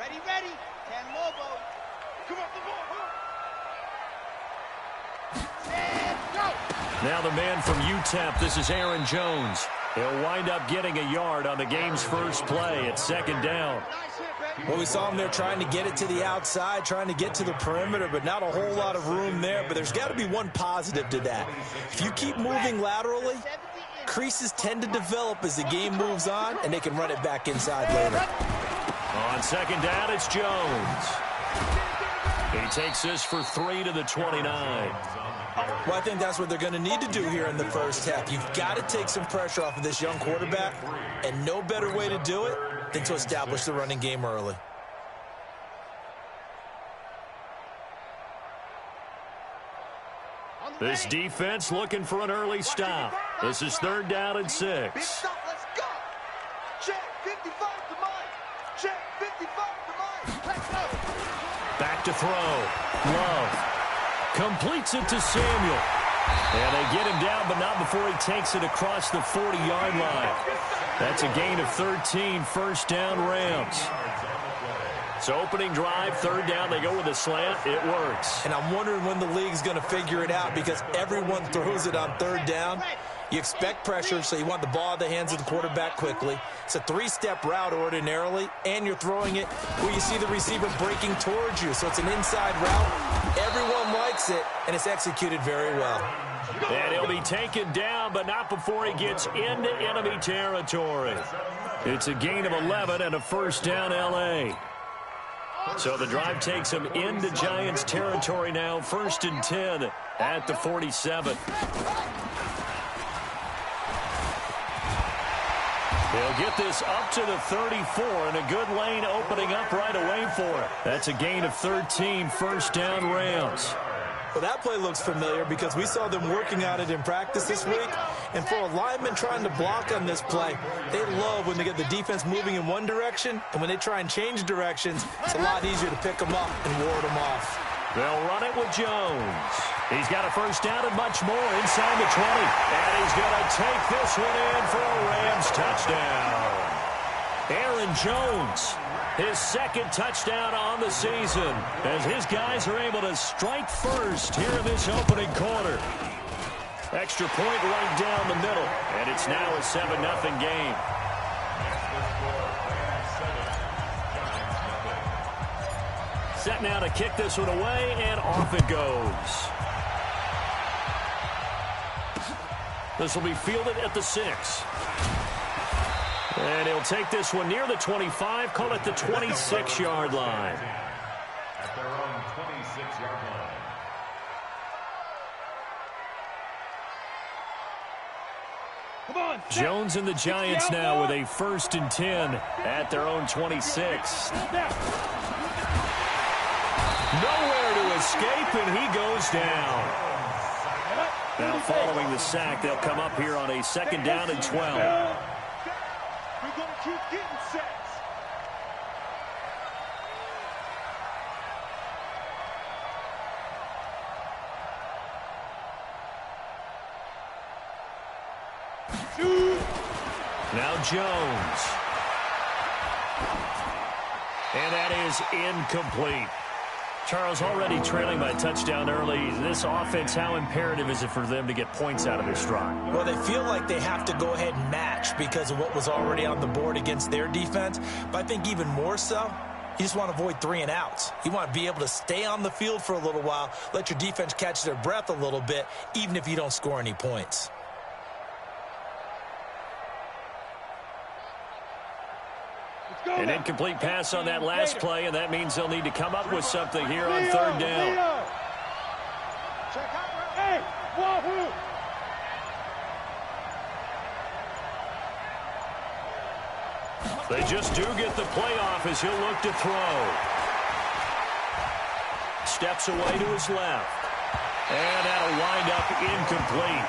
Ready, ready. Ten Lobo. Come on, the ball. And go. Now the man from UTEP, this is Aaron Jones. He'll wind up getting a yard on the game's first play at second down. Well, we saw him there trying to get it to the outside, trying to get to the perimeter, but not a whole lot of room there. But there's got to be one positive to that. If you keep moving laterally, creases tend to develop as the game moves on, and they can run it back inside later. On second down, it's Jones. He takes this for 3 to the 29. Well, I think that's what they're going to need to do here in the first half. You've got to take some pressure off of this young quarterback, and no better way to do it than to establish the running game early. This defense looking for an early stop. This is 3rd down and 6. Let's go. Check 55 to mine. Check 55 to mine. Let's go. Back to throw. Love completes it to Samuel. And they get him down, but not before he takes it across the 40-yard line. That's a gain of 13, first down Rams. So opening drive, 3rd down, they go with a slant. It works. And I'm wondering when the league's going to figure it out, because everyone throws it on 3rd down. You expect pressure, so you want the ball in the hands of the quarterback quickly. It's a 3-step route ordinarily, and you're throwing it where you see the receiver breaking towards you. So it's an inside route. Everyone likes it, and it's executed very well. And he'll be taken down, but not before he gets into enemy territory. It's a gain of 11 and a first down L.A. So the drive takes him into Giants territory now, 1st and 10 at the 47. They'll get this up to the 34, and a good lane opening up right away for it. That's a gain of 13, first down Rams. Well, that play looks familiar because we saw them working on it in practice this week. And for a lineman trying to block on this play, they love when they get the defense moving in one direction. And when they try and change directions, it's a lot easier to pick them up and ward them off. They'll run it with Jones. He's got a first down and much more inside the 20. And he's going to take this one in for a Rams touchdown. Aaron Jones, his 2nd touchdown on the season, as his guys are able to strike first here in this opening quarter. Extra point right down the middle, and it's now a 7-0 game. Set now to kick this one away, and off it goes. This will be fielded at the 6. And he'll take this one near the 25, call it the 26-yard line. At their own 26-yard line. Jones and the Giants now with a 1st and 10 at their own 26. Nowhere to escape, and he goes down. Now following the sack, they'll come up here on a 2nd down and 12. We're going to keep getting sacks. Now Jones. And that is incomplete. Charles, already trailing by a touchdown early. This offense, how imperative is it for them to get points out of this drive? Well, they feel like they have to go ahead and match because of what was already on the board against their defense. But I think even more so, you just want to avoid 3 and outs. You want to be able to stay on the field for a little while, let your defense catch their breath a little bit, even if you don't score any points. An incomplete pass on that last play, and that means they'll need to come up with something here on 3rd down. Hey, wahoo! They just do get the playoff as he'll look to throw. Steps away to his left. And that'll wind up incomplete.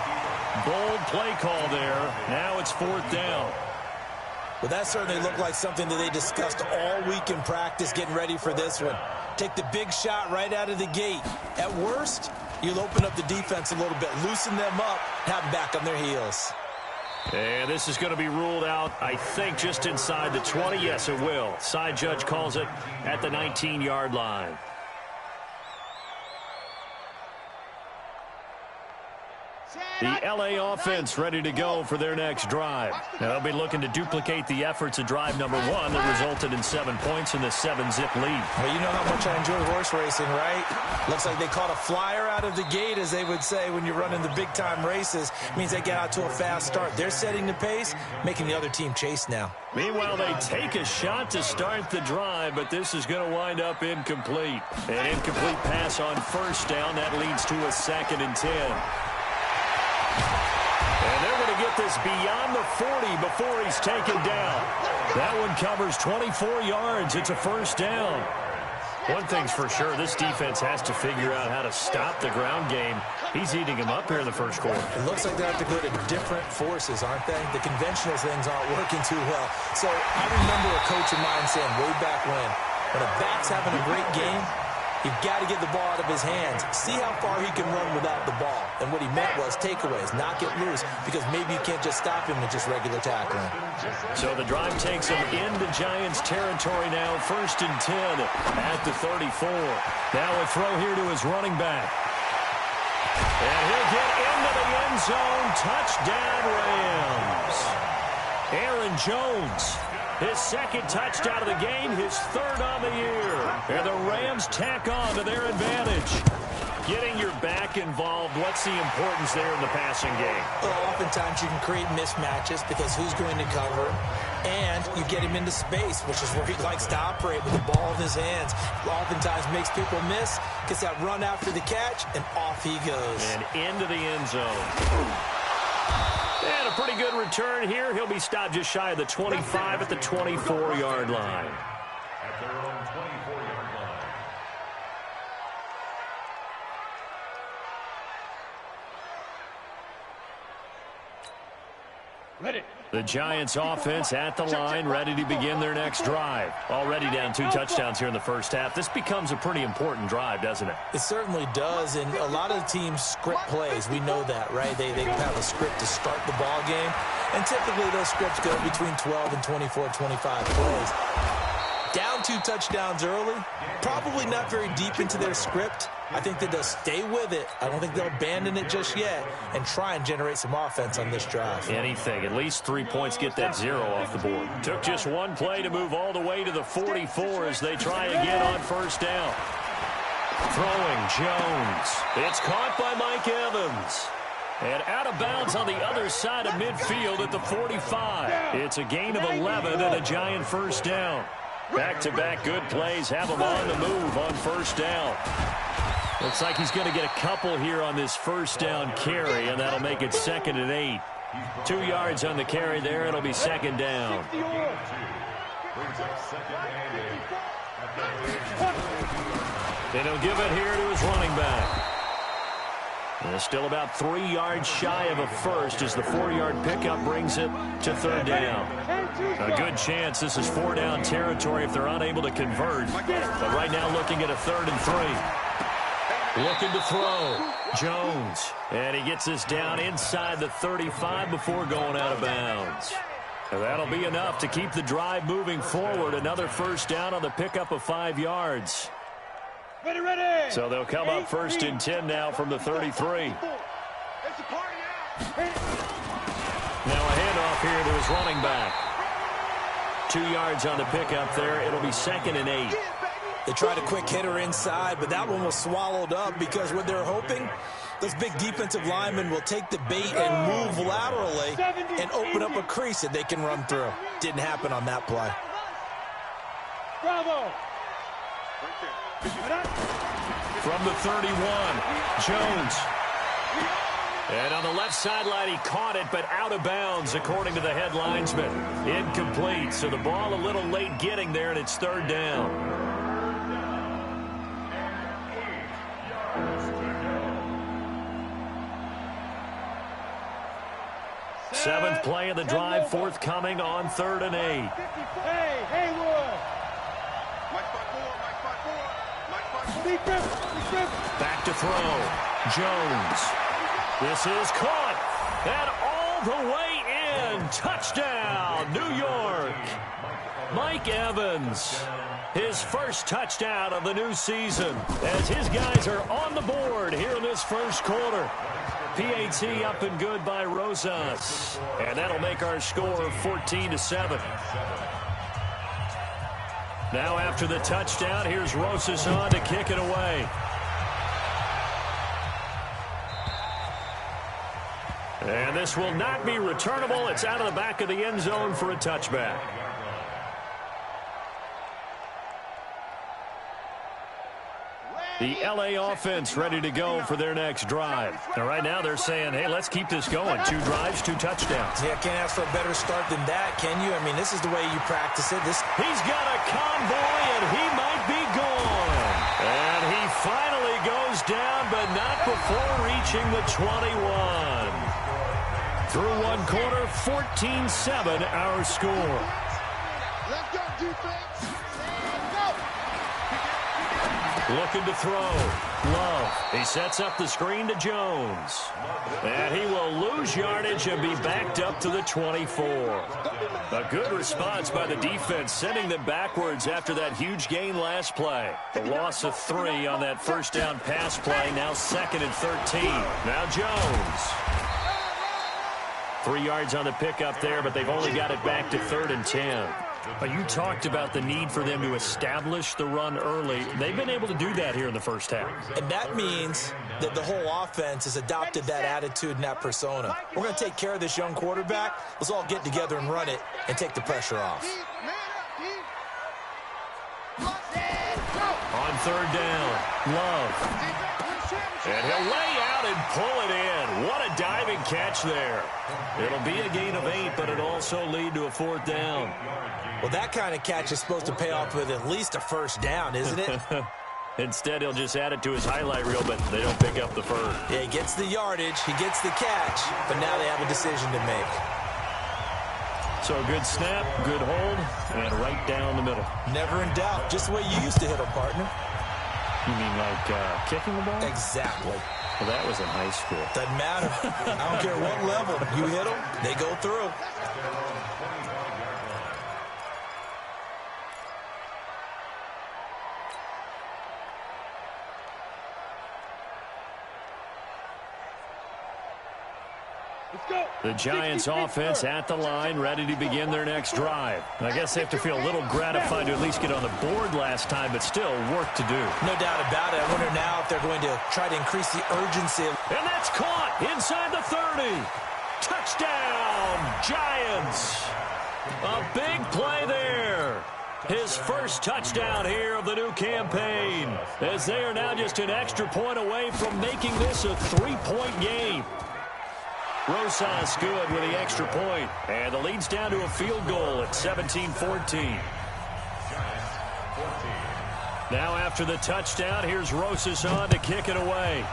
Bold play call there. Now it's 4th down. Well, that certainly looked like something that they discussed all week in practice getting ready for this one. Take the big shot right out of the gate. At worst, you'll open up the defense a little bit, loosen them up, have them back on their heels. And this is going to be ruled out, I think, just inside the 20. Yes, it will. Side judge calls it at the 19-yard line. The L.A. offense ready to go for their next drive. Now, they'll be looking to duplicate the efforts of drive number 1 that resulted in 7 points in the 7-zip lead. Well, you know how much I enjoy horse racing, right? Looks like they caught a flyer out of the gate, as they would say when you're running the big-time races. It means they get out to a fast start. They're setting the pace, making the other team chase now. Meanwhile, they take a shot to start the drive, but this is going to wind up incomplete. An incomplete pass on first down. That leads to a 2nd and 10. And they're going to get this beyond the 40 before he's taken down. That one covers 24 yards. It's a first down. One thing's for sure, this defense has to figure out how to stop the ground game. He's eating them up here in the first quarter. It looks like they have to go to different forces, aren't they? The conventional things aren't working too well. So I remember a coach of mine saying way back when a back's having a great game, you've got to get the ball out of his hands. See how far he can run without the ball. And what he meant was takeaways, knock it loose, because maybe you can't just stop him with just regular tackling. So the drive takes him into Giants territory now. 1st and 10 at the 34. Now a throw here to his running back. And he'll get into the end zone. Touchdown, Rams. Aaron Jones. His 2nd touchdown of the game, his 3rd on the year. And the Rams tack on to their advantage. Getting your back involved, what's the importance there in the passing game? Well, oftentimes you can create mismatches because who's going to cover, and you get him into space, which is where he likes to operate with the ball in his hands. Oftentimes makes people miss, gets that run after the catch, and off he goes. And into the end zone. And a pretty good return here. He'll be stopped just shy of the 25 at the 24-yard line. At their own 24-yard line. Ready. The Giants offense at the line, ready to begin their next drive. Already down 2 touchdowns here in the first half. This becomes a pretty important drive, doesn't it? It certainly does, and a lot of the teams script plays. We know that, right? They have a script to start the ball game, and typically those scripts go between 12 and 24, 25 plays. Down 2 touchdowns early, probably not very deep into their script. I think that they'll stay with it. I don't think they'll abandon it just yet and try and generate some offense on this drive. Anything. At least 3 points, get that 0 off the board. Took just 1 play to move all the way to the 44 as they try again on first down. Throwing Jones. It's caught by Mike Evans. And out of bounds on the other side of midfield at the 45. It's a gain of 11 and a Giant first down. Back-to-back good plays have him on the move on first down. Looks like he's going to get a couple here on this first down carry, and that'll make it 2nd and 8. 2 yards on the carry there. It'll be 2nd down. And he'll give it here to his running back. And still about 3 yards shy of a first as the 4-yard pickup brings it to 3rd down. A good chance this is 4-down territory if they're unable to convert. But right now looking at a 3rd and 3. Looking to throw. Jones. And he gets this down inside the 35 before going out of bounds. And that'll be enough to keep the drive moving forward. Another first down on the pickup of 5 yards. Ready. So they'll come up 1st and 10 now from the 33. It's a party now. Now a handoff here to his running back. 2 yards on the pickup there. It'll be 2nd and 8. They tried a quick hitter inside, but that one was swallowed up because what they're hoping, those big defensive linemen will take the bait and move laterally and open up a crease that they can run through. Didn't happen on that play. Bravo. From the 31, Jones. And on the left sideline, he caught it, but out of bounds, according to the head linesman. Incomplete, so the ball a little late getting there, and it's 3rd down. 7th play of the drive, forthcoming on 3rd and 8. Hey, Haywood. Back to throw. Jones. This is caught. And all the way in. and touchdown, New York. Mike Evans, his first touchdown of the new season, as his guys are on the board here in this first quarter. PAT up and good by Rosas, and that'll make our score 14-7. Now after the touchdown, here's Rosas on to kick it away. And this will not be returnable. It's out of the back of the end zone for a touchback. The LA offense ready to go for their next drive. And right now they're saying, hey, let's keep this going. 2 drives, 2 touchdowns. Yeah, can't ask for a better start than that, can you? I mean, this is the way you practice it. He's got a convoy, and he might be gone. And he finally goes down, but not before reaching the 21. Through one quarter, 14-7 our score. Let's go, defense. Let's go. Looking to throw. Love. He sets up the screen to Jones. And he will lose yardage and be backed up to the 24. A good response by the defense, sending them backwards after that huge gain last play. A loss of 3 on that first down pass play, now 2nd and 13. Now Jones. 3 yards on the pickup there, but they've only got it back to 3rd and 10. But you talked about the need for them to establish the run early. They've been able to do that here in the first half. And that means that the whole offense has adopted that attitude and that persona. We're going to take care of this young quarterback. Let's all get together and run it and take the pressure off. On 3rd down, Love. And he'll lay out and pull it in. What a diving catch there. It'll be a gain of 8, but it'll also lead to a 4th down. Well, that kind of catch is supposed to pay off with at least a first down, isn't it? Instead, he'll just add it to his highlight reel, but they don't pick up the first. Yeah, he gets the yardage, he gets the catch, but now they have a decision to make. So a good snap, good hold, and right down the middle. Never in doubt. Just the way you used to hit them, partner. You mean like kicking the ball? Exactly. Well, that was in high school. Doesn't matter. I don't care what level. You hit them, they go through. The Giants offense at the line, ready to begin their next drive. I guess they have to feel a little gratified to at least get on the board last time, but still work to do. No doubt about it. I wonder now if they're going to try to increase the urgency. And that's caught inside the 30. Touchdown, Giants. A big play there. His first touchdown here of the new campaign, as they are now just an extra point away from making this a 3-point game. Rosas good with the extra point, and the lead's down to a field goal at 17-14. Now after the touchdown, here's Rosas on to kick it away.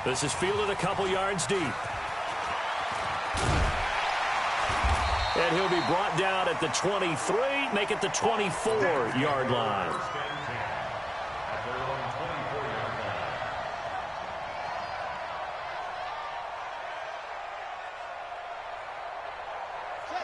This is fielded a couple yards deep. And he'll be brought down at the 23, make it the 24-yard line.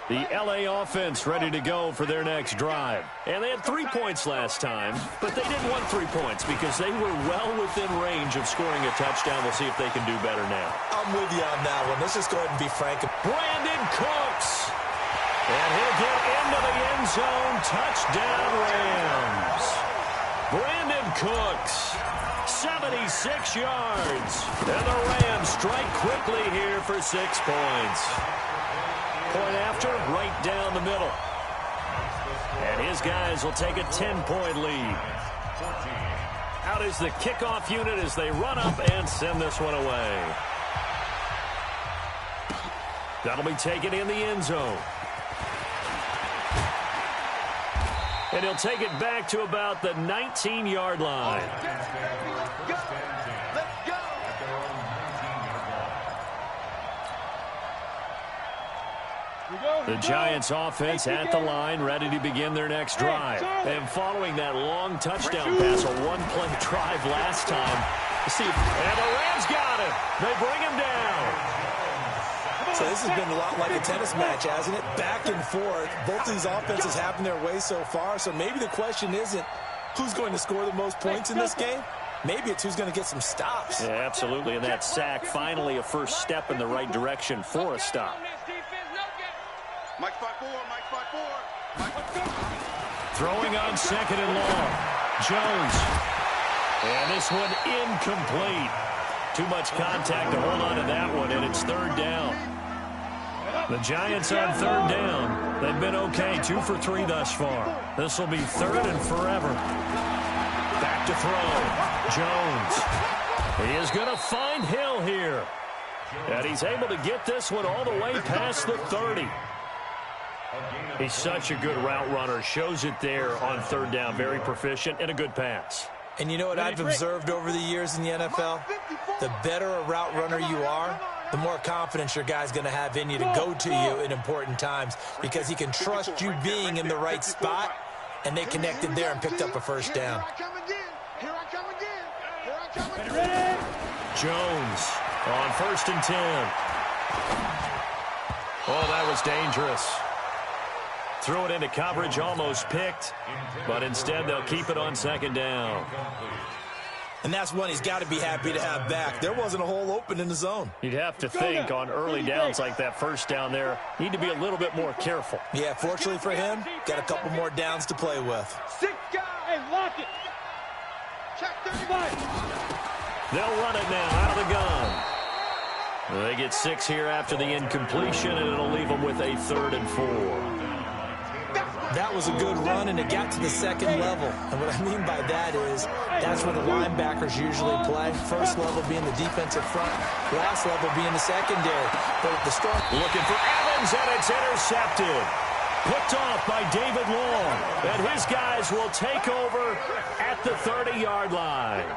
The LA offense ready to go for their next drive. And they had 3 points last time, but they didn't want 3 points because they were well within range of scoring a touchdown. We'll see if they can do better now. I'm with you on that one. Let's just go ahead and be frank. Brandon Cooks. And he'll get into the end zone. Touchdown, Rams. Brandon Cooks, 76 yards. And the Rams strike quickly here for 6 points. Point after, right down the middle. And his guys will take a 10-point lead. Out is the kickoff unit as they run up and send this one away. That'll be taken in the end zone. And he'll take it back to about the 19-yard line. The Giants offense at the line, ready to begin their next drive. And following that long touchdown pass, a one-play drive last time. And the Rams got him. They bring him down. So this has been a lot like a tennis match, hasn't it? Back and forth. Both these offenses having their way so far. So maybe the question isn't who's going to score the most points in this game. Maybe it's who's going to get some stops. Yeah, absolutely. And that sack, finally a first step in the right direction for a stop. Mike 5-4, Mike 5-4. Throwing on second and long. Jones. And this one incomplete. Too much contact to hold on to that one, and it's third down. The Giants on third down. They've been okay, 2 for 3 thus far. This will be third and forever. Back to throw. Jones. He is going to find Hill here. And he's able to get this one all the way past the 30. He's such a good route runner. Shows it there on third down. Very proficient and a good pass. And you know what I've observed over the years in the NFL? The better a route runner you are, the more confidence your guy's going to have in you to go to you in important times because he can trust you being in the right spot, and they connected there and picked up a first down. Jones on 1st and 10. Oh, that was dangerous. Threw it into coverage, almost picked, but instead they'll keep it on second down. And that's one he's got to be happy to have back. There wasn't a hole open in the zone. You'd have to think on early downs like that first down there, need to be a little bit more careful. Yeah, fortunately for him, got a couple more downs to play with. 6 guys. Hey, lock it. Check 35. They'll run it now out of the gun. They get 6 here after the incompletion, and it'll leave them with a 3rd and 4. That was a good run, and it got to the second level. And what I mean by that is that's where the linebackers usually play. First level being the defensive front, last level being the secondary. But the strong looking for Evans, and it's intercepted. Picked off by David Long. And his guys will take over at the 30-yard line.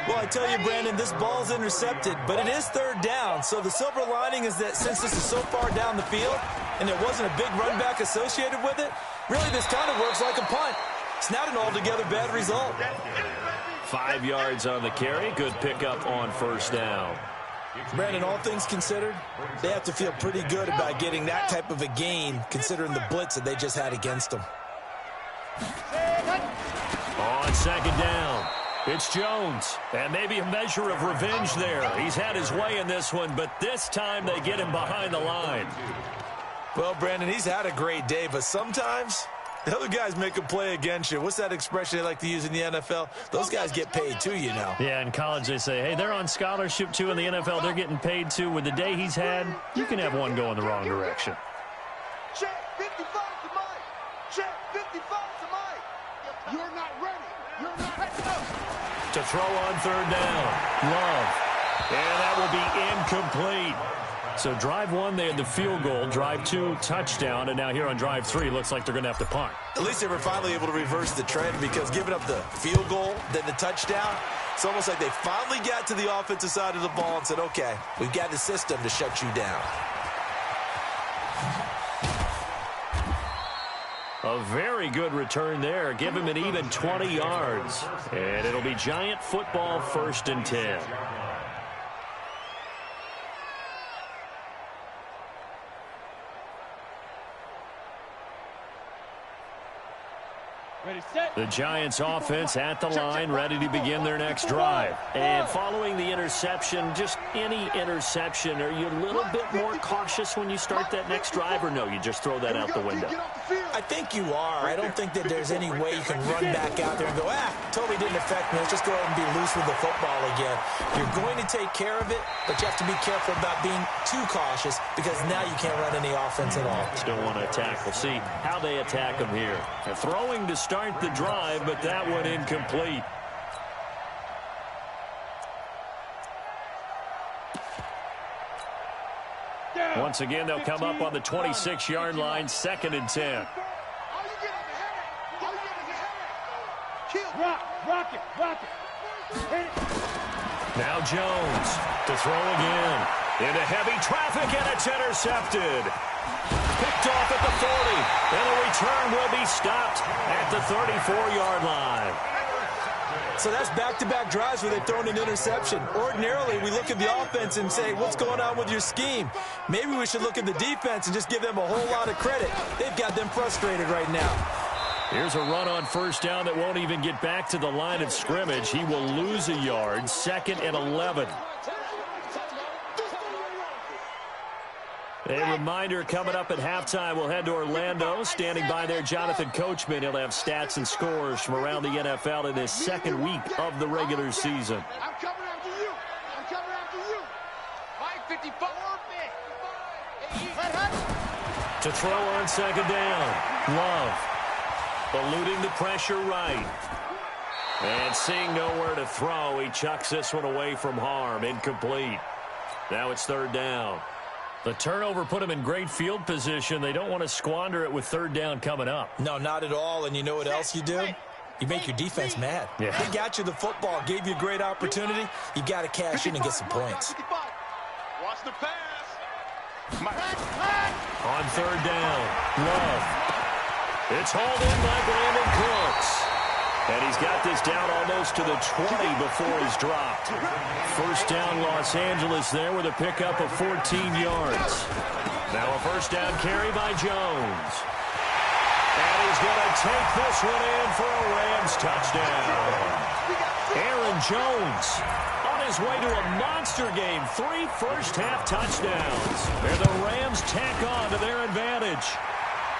Well, I tell you, Brandon, this ball's intercepted, but it is third down. So the silver lining is that since this is so far down the field and there wasn't a big run back associated with it, really this kind of works like a punt. It's not an altogether bad result. 5 yards on the carry. Good pickup on first down. Brandon, all things considered, they have to feel pretty good about getting that type of a gain considering the blitz that they just had against them. On second down. It's Jones, and maybe a measure of revenge there. He's had his way in this one, but this time they get him behind the line. Well, Brandon, he's had a great day, but sometimes the other guys make a play against you. What's that expression they like to use in the NFL? Those guys get paid too, you know. Yeah, in college they say, hey, they're on scholarship too. In the NFL, they're getting paid too. With the day he's had, you can have one go in the wrong direction. Check 55 to Mike. Check 55 to Mike. You're not ready. You're not ready. To throw on third down. Love. And that will be incomplete. So drive 1, they had the field goal. Drive 2, touchdown. And now here on drive 3, looks like they're going to have to punt. At least they were finally able to reverse the trend because giving up the field goal, then the touchdown, it's almost like they finally got to the offensive side of the ball and said, okay, we've got the system to shut you down. A very good return there. Give him an even 20 yards. And it'll be Giant football, 1st and 10. The Giants offense at the line, ready to begin their next drive. And following the interception, just any interception, are you a little bit more cautious when you start that next drive, or no, you just throw that out the window? I think you are. I don't think that there's any way you can run back out there and go, totally didn't affect me. Let's just go ahead and be loose with the football again. You're going to take care of it, but you have to be careful about being too cautious because now you can't run any offense at all. Still want to attack. We'll see how they attack them here. They're throwing to start the drive, but that one incomplete. Once again, they'll come up on the 26-yard line, 2nd and 10. Rock it. Now Jones to throw again. Into heavy traffic, and it's intercepted. Picked off at the 40, and a return will be stopped at the 34-yard line. So that's back-to-back drives where they've thrown an interception. Ordinarily, we look at the offense and say, what's going on with your scheme? Maybe we should look at the defense and just give them a whole lot of credit. They've got them frustrated right now. Here's a run on first down that won't even get back to the line of scrimmage. He will lose a yard, 2nd and 11. A reminder, coming up at halftime, we'll head to Orlando. Standing by there, Jonathan Coachman. He'll have stats and scores from around the NFL in his second week of the regular season. I'm coming after you. I'm coming after you. 554. To throw on second down. Love. Eluding the pressure right. And seeing nowhere to throw, he chucks this one away from harm. Incomplete. Now it's 3rd down. The turnover put him in great field position. They don't want to squander it with 3rd down coming up. No, not at all. And you know what else you do? You make your defense mad. Yeah. They got you the football, gave you a great opportunity. You got to cash in and get some points. Watch the pass. On 3rd down, Love. It's hauled in by Brandon Cooks. And he's got this down almost to the 20 before he's dropped. 1st down, Los Angeles there with a pickup of 14 yards. Now a 1st down carry by Jones. And he's going to take this one in for a Rams touchdown. Aaron Jones on his way to a monster game. 3 first-half touchdowns. And the Rams tack on to their advantage.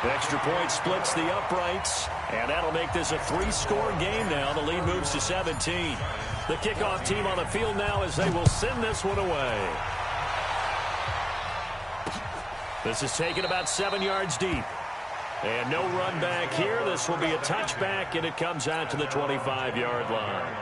Extra point splits the uprights, and that'll make this a 3-score game now. The lead moves to 17. The kickoff team on the field now as they will send this one away. This is taken about 7 yards deep. And no run back here. This will be a touchback, and it comes out to the 25-yard line.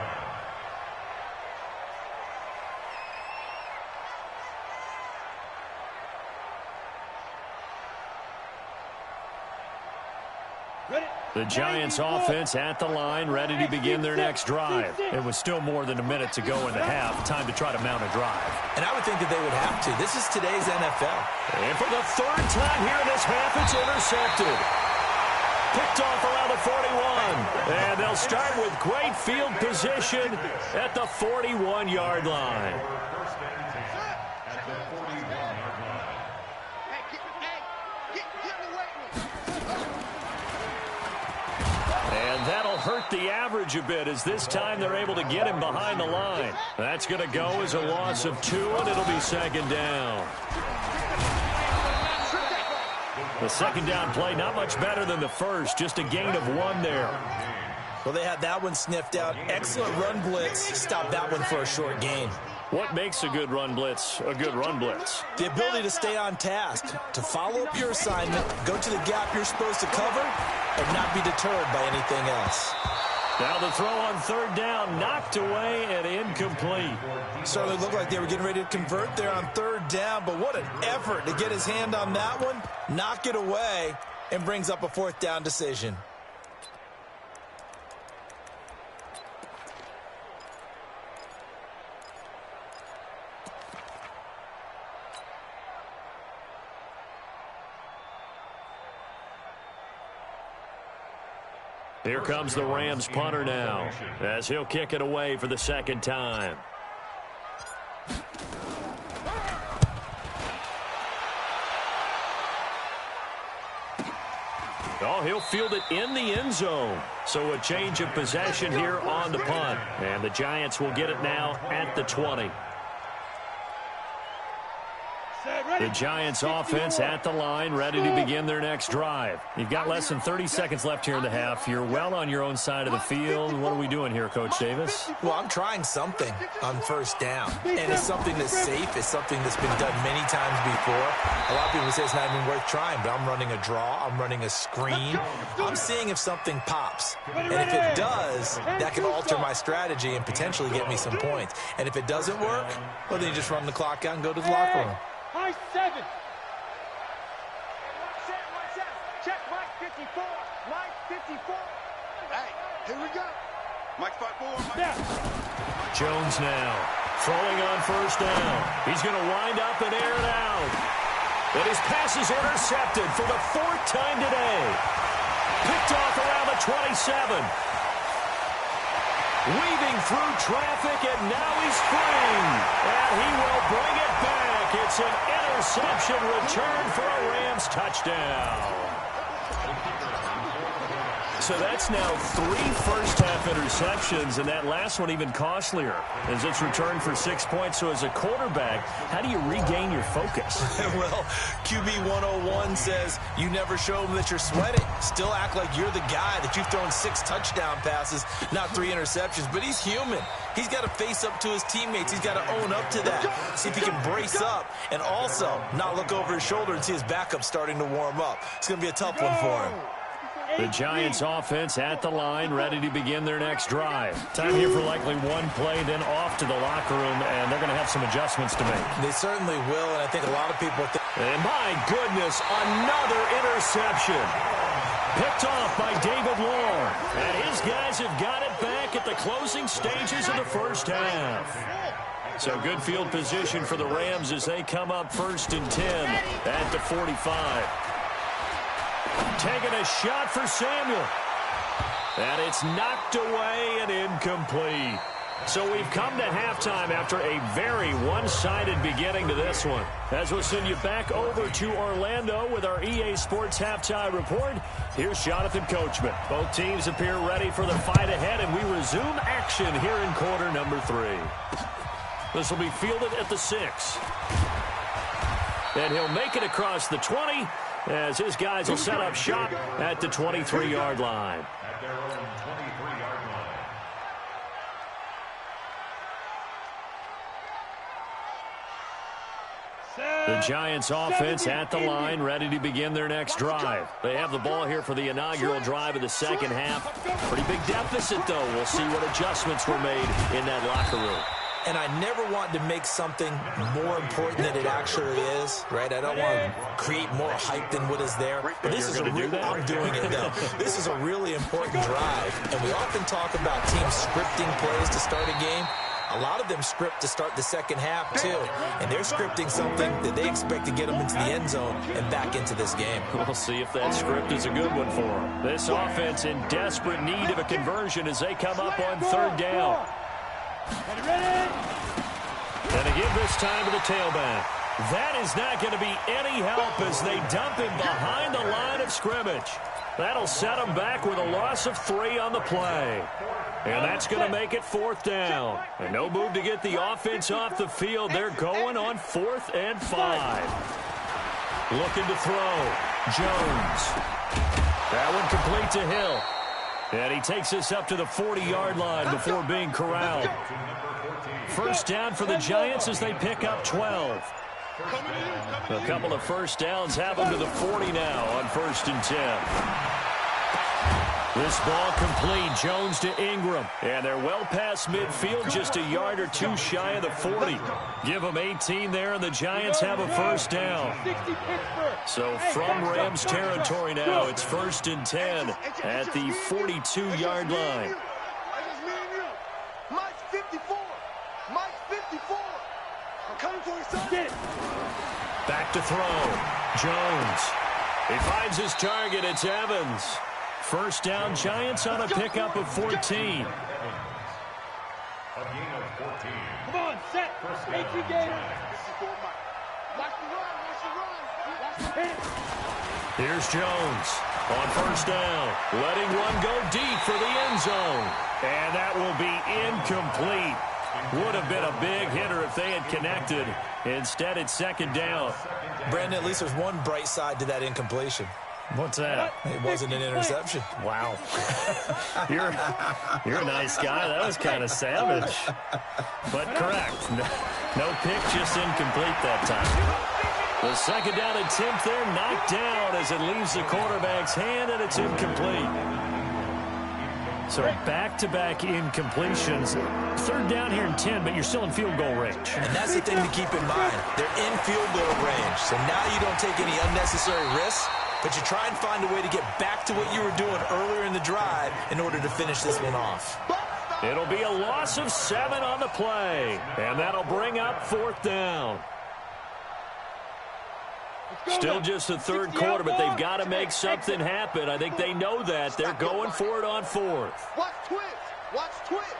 The Giants offense at the line, ready to begin their next drive. It was still more than a minute to go in the half. Time to try to mount a drive. And I would think that they would have to. This is today's NFL. And for the 3rd time here in this half, it's intercepted. Picked off around the 41. And they'll start with great field position at the 41-yard line. And that'll hurt the average a bit as this time they're able to get him behind the line. That's going to go as a loss of 2, and it'll be 2nd down. The 2nd down play, not much better than the first, just a gain of 1 there. Well, they had that one sniffed out. Excellent run blitz. Stop that one for a short gain. What makes a good run blitz a good run blitz? The ability to stay on task, to follow up your assignment, go to the gap you're supposed to cover, and not be deterred by anything else. Now the throw on 3rd down, knocked away and incomplete. Certainly looked like they were getting ready to convert there on 3rd down, but what an effort to get his hand on that one, knock it away, and brings up a 4th down decision. Here comes the Rams punter now as he'll kick it away for the 2nd time. Oh, he'll field it in the end zone. So a change of possession here on the punt. And the Giants will get it now at the 20. The Giants offense at the line, ready to begin their next drive. You've got less than 30 seconds left here in the half. You're well on your own side of the field. What are we doing here, Coach Davis? Well, I'm trying something on 1st down. And it's something that's safe. It's something that's been done many times before. A lot of people say it's not even worth trying, but I'm running a draw. I'm running a screen. I'm seeing if something pops. And if it does, that can alter my strategy and potentially get me some points. And if it doesn't work, well, then you just run the clock out and go to the locker room. High 7. Watch out. Check Mike 54. Mike 54. Hey, here we go. Mike 54. Yeah. Jones now throwing on 1st down. He's going to wind up and air it out. But his pass is intercepted for the 4th time today. Picked off around the 27. Weaving through traffic, and now he's free. And he will bring it back. It's an interception return for a Rams touchdown. So that's now 3 first-half interceptions, and that last one even costlier as it's returned for 6 points. So as a quarterback, how do you regain your focus? Well, QB 101 says you never show them that you're sweating. Still act like you're the guy, that you've thrown 6 touchdown passes, not 3 interceptions. But he's human. He's got to face up to his teammates. He's got to own up to that. See if he can brace up and also not look over his shoulder and see his backup starting to warm up. It's going to be a tough one for him. The Giants offense at the line, ready to begin their next drive. Time here for likely one play, then off to the locker room, and they're going to have some adjustments to make. They certainly will, and I think a lot of people think... And my goodness, another interception. Picked off by David Long. And his guys have got it back at the closing stages of the first half. So good field position for the Rams as they come up 1st and 10 at the 45. Taking a shot for Samuel. And it's knocked away and incomplete. So we've come to halftime after a very one-sided beginning to this one. As we'll send you back over to Orlando with our EA Sports Halftime Report, here's Jonathan Coachman. Both teams appear ready for the fight ahead, and we resume action here in quarter number 3. This will be fielded at the 6. And he'll make it across the 20 as his guys will set up shop at the 23-yard line. At their own 23-yard line. The Giants offense at the line, ready to begin their next drive. They have the ball here for the inaugural drive of the second half. Pretty big deficit, though. We'll see what adjustments were made in that locker room. And I never want to make something more important than it actually is, right? I don't want to create more hype than what is there. But this is a real, I'm doing it, though. This is a really important drive. And we often talk about teams scripting plays to start a game. A lot of them script to start the second half, too. And they're scripting something that they expect to get them into the end zone and back into this game. We'll see if that script is a good one for them. This offense in desperate need of a conversion as they come up on 3rd down. And to give this time to the tailback. That is not going to be any help as they dump him behind the line of scrimmage. That'll set him back with a loss of 3 on the play. And that's going to make it 4th down. And no move to get the offense off the field. They're going on 4th and 5. Looking to throw. Jones. That one complete to Hill. And he takes us up to the 40-yard line before being corralled. 1st down for the Giants as they pick up 12. A couple of first downs have them to the 40 now on 1st and 10. This ball complete. Jones to Ingram. And they're well past midfield, just a yard or 2 shy of the 40. Give them 18 there, and the Giants have a 1st down. So from Rams territory now, it's 1st and 10 at the 42-yard line. Mike's 54. Mike's 54. I'm coming for you, son. Back to throw. Jones. He finds his target. It's Evans. 1st down, Giants on a pickup of 14. A gain of 14. Come on, set. Make you game. Watch the run. Watch the run. Here's Jones on 1st down. Letting one go deep for the end zone. And that will be incomplete. Would have been a big hitter if they had connected. Instead, it's 2nd down. Brandon, at least there's one bright side to that incompletion. What's that? It wasn't an interception. Wow. You're a nice guy. That was kind of savage. But correct. No pick, just incomplete that time. The 2nd down attempt there knocked down as it leaves the quarterback's hand, and it's incomplete. So back-to-back incompletions. 3rd down here in 10, but you're still in field goal range. And that's the thing to keep in mind. They're in field goal range. So now you don't take any unnecessary risks, but you try and find a way to get back to what you were doing earlier in the drive in order to finish this one off. It'll be a loss of 7 on the play, and that'll bring up 4th down. Still just the 3rd quarter, but they've got to make something happen. I think they know that. They're going for it on 4th. Watch twist. Watch twist.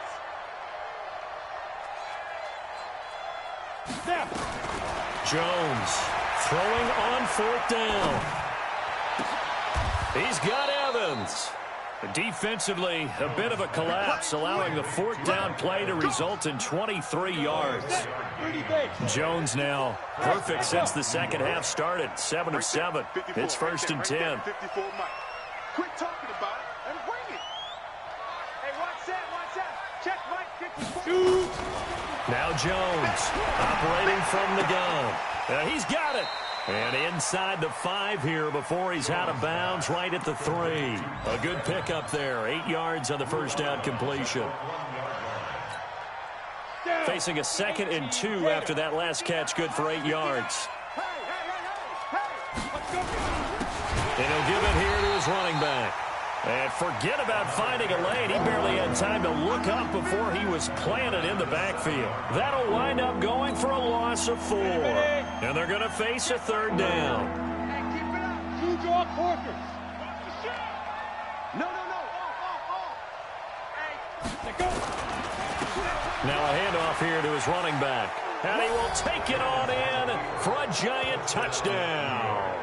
Jones throwing on 4th down. He's got Evans. Defensively, a bit of a collapse, allowing the 4th down play to result in 23 yards. Jones now perfect since the second half started, 7 of 7. It's 1st and 10. Quit talking about it and bring it. Hey, watch that. Check Mike 54. Now Jones operating from the gun. He's got it. And inside the 5 here before he's out of bounds, right at the 3. A good pickup there. 8 yards on the first down completion. Facing a 2nd and 2 after that last catch, good for 8 yards. And he'll give it here to his running back. And forget about finding a lane. He barely had time to look up before he was planted in the backfield. That'll wind up going for a loss of 4. And they're going to face a 3rd down. Hey, keep it up. You draw quarters. No. Hey, go. Now a handoff here to his running back. And he will take it on in for a giant touchdown.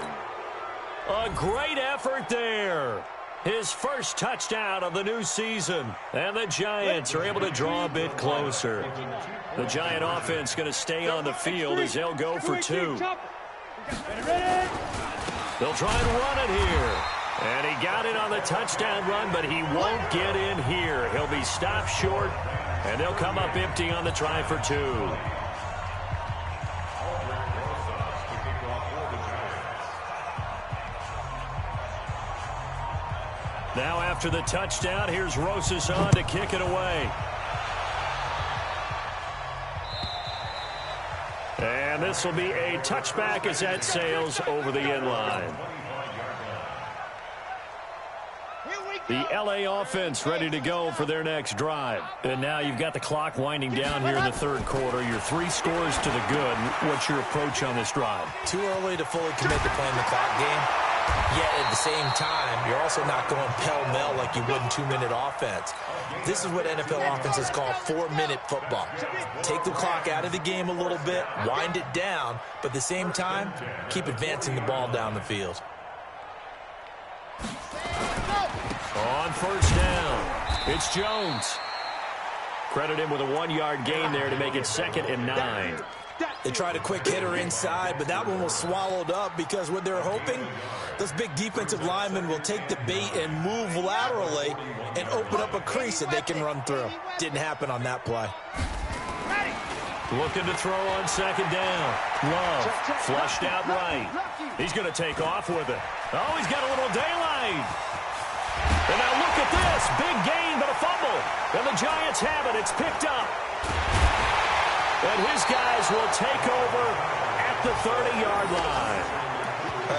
A great effort there. His first touchdown of the new season. And the Giants are able to draw a bit closer. The Giant offense going to stay on the field as they'll go for 2. They'll try and run it here. And he got it on the touchdown run, but he won't get in here. He'll be stopped short, and they'll come up empty on the try for 2. Now after the touchdown, here's Rosas on to kick it away. And this will be a touchback as that sails over the end line. The LA offense ready to go for their next drive. And now you've got the clock winding down here in the 3rd quarter. You're 3 scores to the good. What's your approach on this drive? Too early to fully commit to playing the clock game. Yet at the same time, you're also not going pell-mell like you would in 2-minute offense. This is what NFL offenses call 4-minute football. Take the clock out of the game a little bit, wind it down, but at the same time, keep advancing the ball down the field. On 1st down, it's Jones. Credit him with a 1-yard gain there to make it 2nd and 9. They tried a quick hitter inside, but that one was swallowed up because what they're hoping, those big defensive linemen will take the bait and move laterally and open up a crease that they can run through. Didn't happen on that play. Looking to throw on 2nd down. Love flushed out right. He's going to take off with it. Oh, he's got a little daylight. And now look at this. Big gain, but a fumble. And the Giants have it. It's picked up. And his guys will take over at the 30-yard line.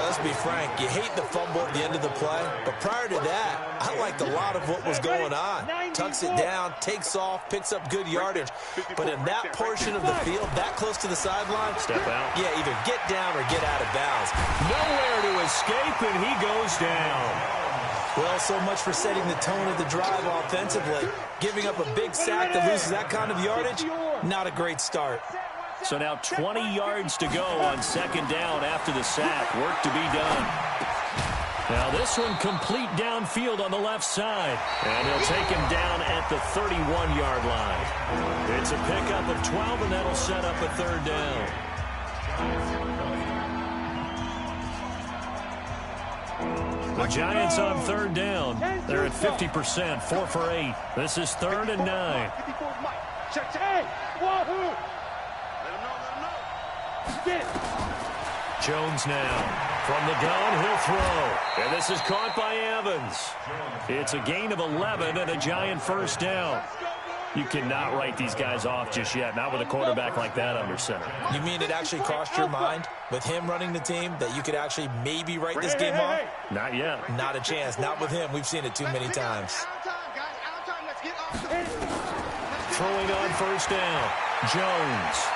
Let's be frank. You hate the fumble at the end of the play. But prior to that, I liked a lot of what was going on. Tucks it down, takes off, picks up good yardage. But in that portion of the field, that close to the sideline, step out. Yeah, either get down or get out of bounds. Nowhere to escape, and he goes down. Well, so much for setting the tone of the drive offensively. Giving up a big sack that loses that kind of yardage, not a great start. So now 20 yards to go on 2nd down after the sack. Work to be done. Now this one complete downfield on the left side. And he'll take him down at the 31-yard line. It's a pickup of 12, and that'll set up a 3rd down. The Giants on 3rd down. They're at 50%, 4 for 8. This is 3rd and 9. Jones now. From the gun, he'll throw. And this is caught by Evans. It's a gain of 11 and a Giant 1st down. You cannot write these guys off just yet, not with a quarterback like that under center. You mean it actually crossed your mind with him running the team that you could actually maybe write this game off? Not yet. Not a chance. Not with him. We've seen it too many times. Throwing on 1st down. Jones.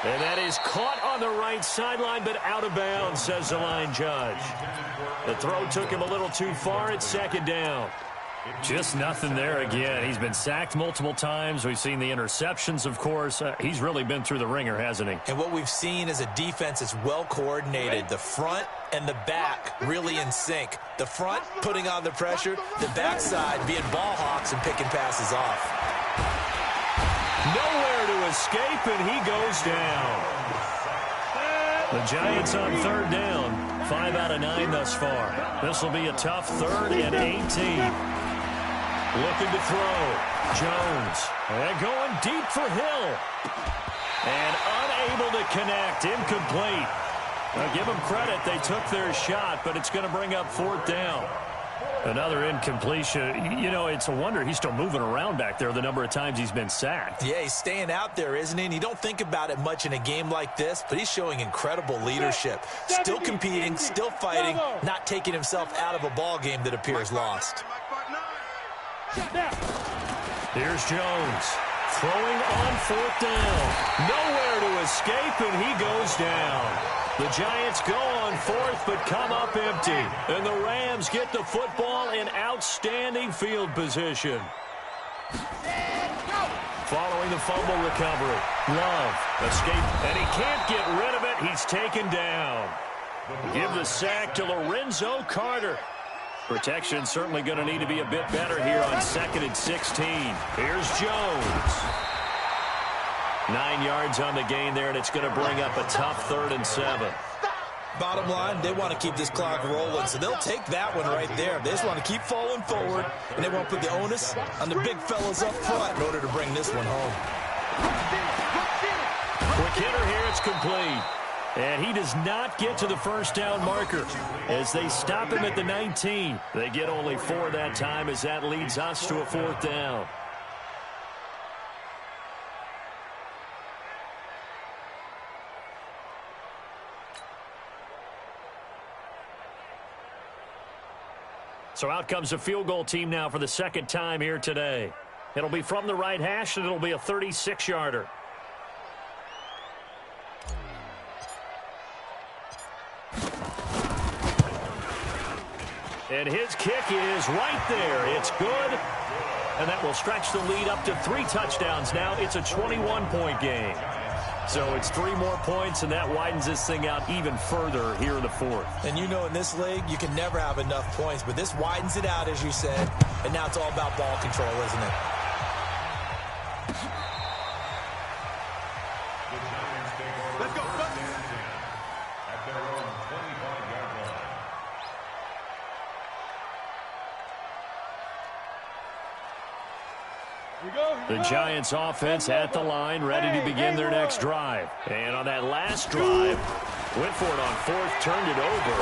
And that is caught on the right sideline, but out of bounds, says the line judge. The throw took him a little too far at 2nd down. Just nothing there again. He's been sacked multiple times. We've seen the interceptions, of course. He's really been through the ringer, hasn't he? And what we've seen is a defense that's well coordinated. The front and the back really in sync. The front putting on the pressure, the backside being ball hawks and picking passes off. Nowhere to escape, and he goes down. The Giants on third down. 5 out of 9 thus far. This will be a tough 3rd and 18. Looking to throw. Jones. And going deep for Hill. And unable to connect. Incomplete. Now give them credit. They took their shot, but it's going to bring up 4th down. Another incompletion. You know, it's a wonder he's still moving around back there the number of times he's been sacked. Yeah, he's staying out there, isn't he? And you don't think about it much in a game like this, but he's showing incredible leadership. Still competing, still fighting, not taking himself out of a ball game that appears lost. Here's Jones. Throwing on 4th down. Nowhere to escape, and he goes down. The Giants go on 4th, but come up empty. And the Rams get the football in outstanding field position. Following the fumble recovery. Love. Escape. And he can't get rid of it. He's taken down. Give the sack to Lorenzo Carter. Protection certainly going to need to be a bit better here on 2nd and 16. Here's Jones. 9 yards on the gain there, and it's going to bring up a tough 3rd and 7. Bottom line, they want to keep this clock rolling, so they'll take that one right there. They just want to keep falling forward, and they want to put the onus on the big fellas up front in order to bring this one home. Quick hitter here, it's complete. And he does not get to the 1st down marker as they stop him at the 19. They get only 4 that time as that leads us to a 4th down. So out comes the field goal team now for the 2nd time here today. It'll be from the right hash, and it'll be a 36-yarder. And his kick is right there. It's good. And that will stretch the lead up to 3 touchdowns now. It's a 21-point game. So it's 3 more points, and that widens this thing out even further here in the 4th. And you know in this league, you can never have enough points, but this widens it out, as you said, and now it's all about ball control, isn't it? Let's go. At their own 25-yard line. The Giants offense at the line, ready to begin their next drive. And on that last drive, went for it on 4th, turned it over.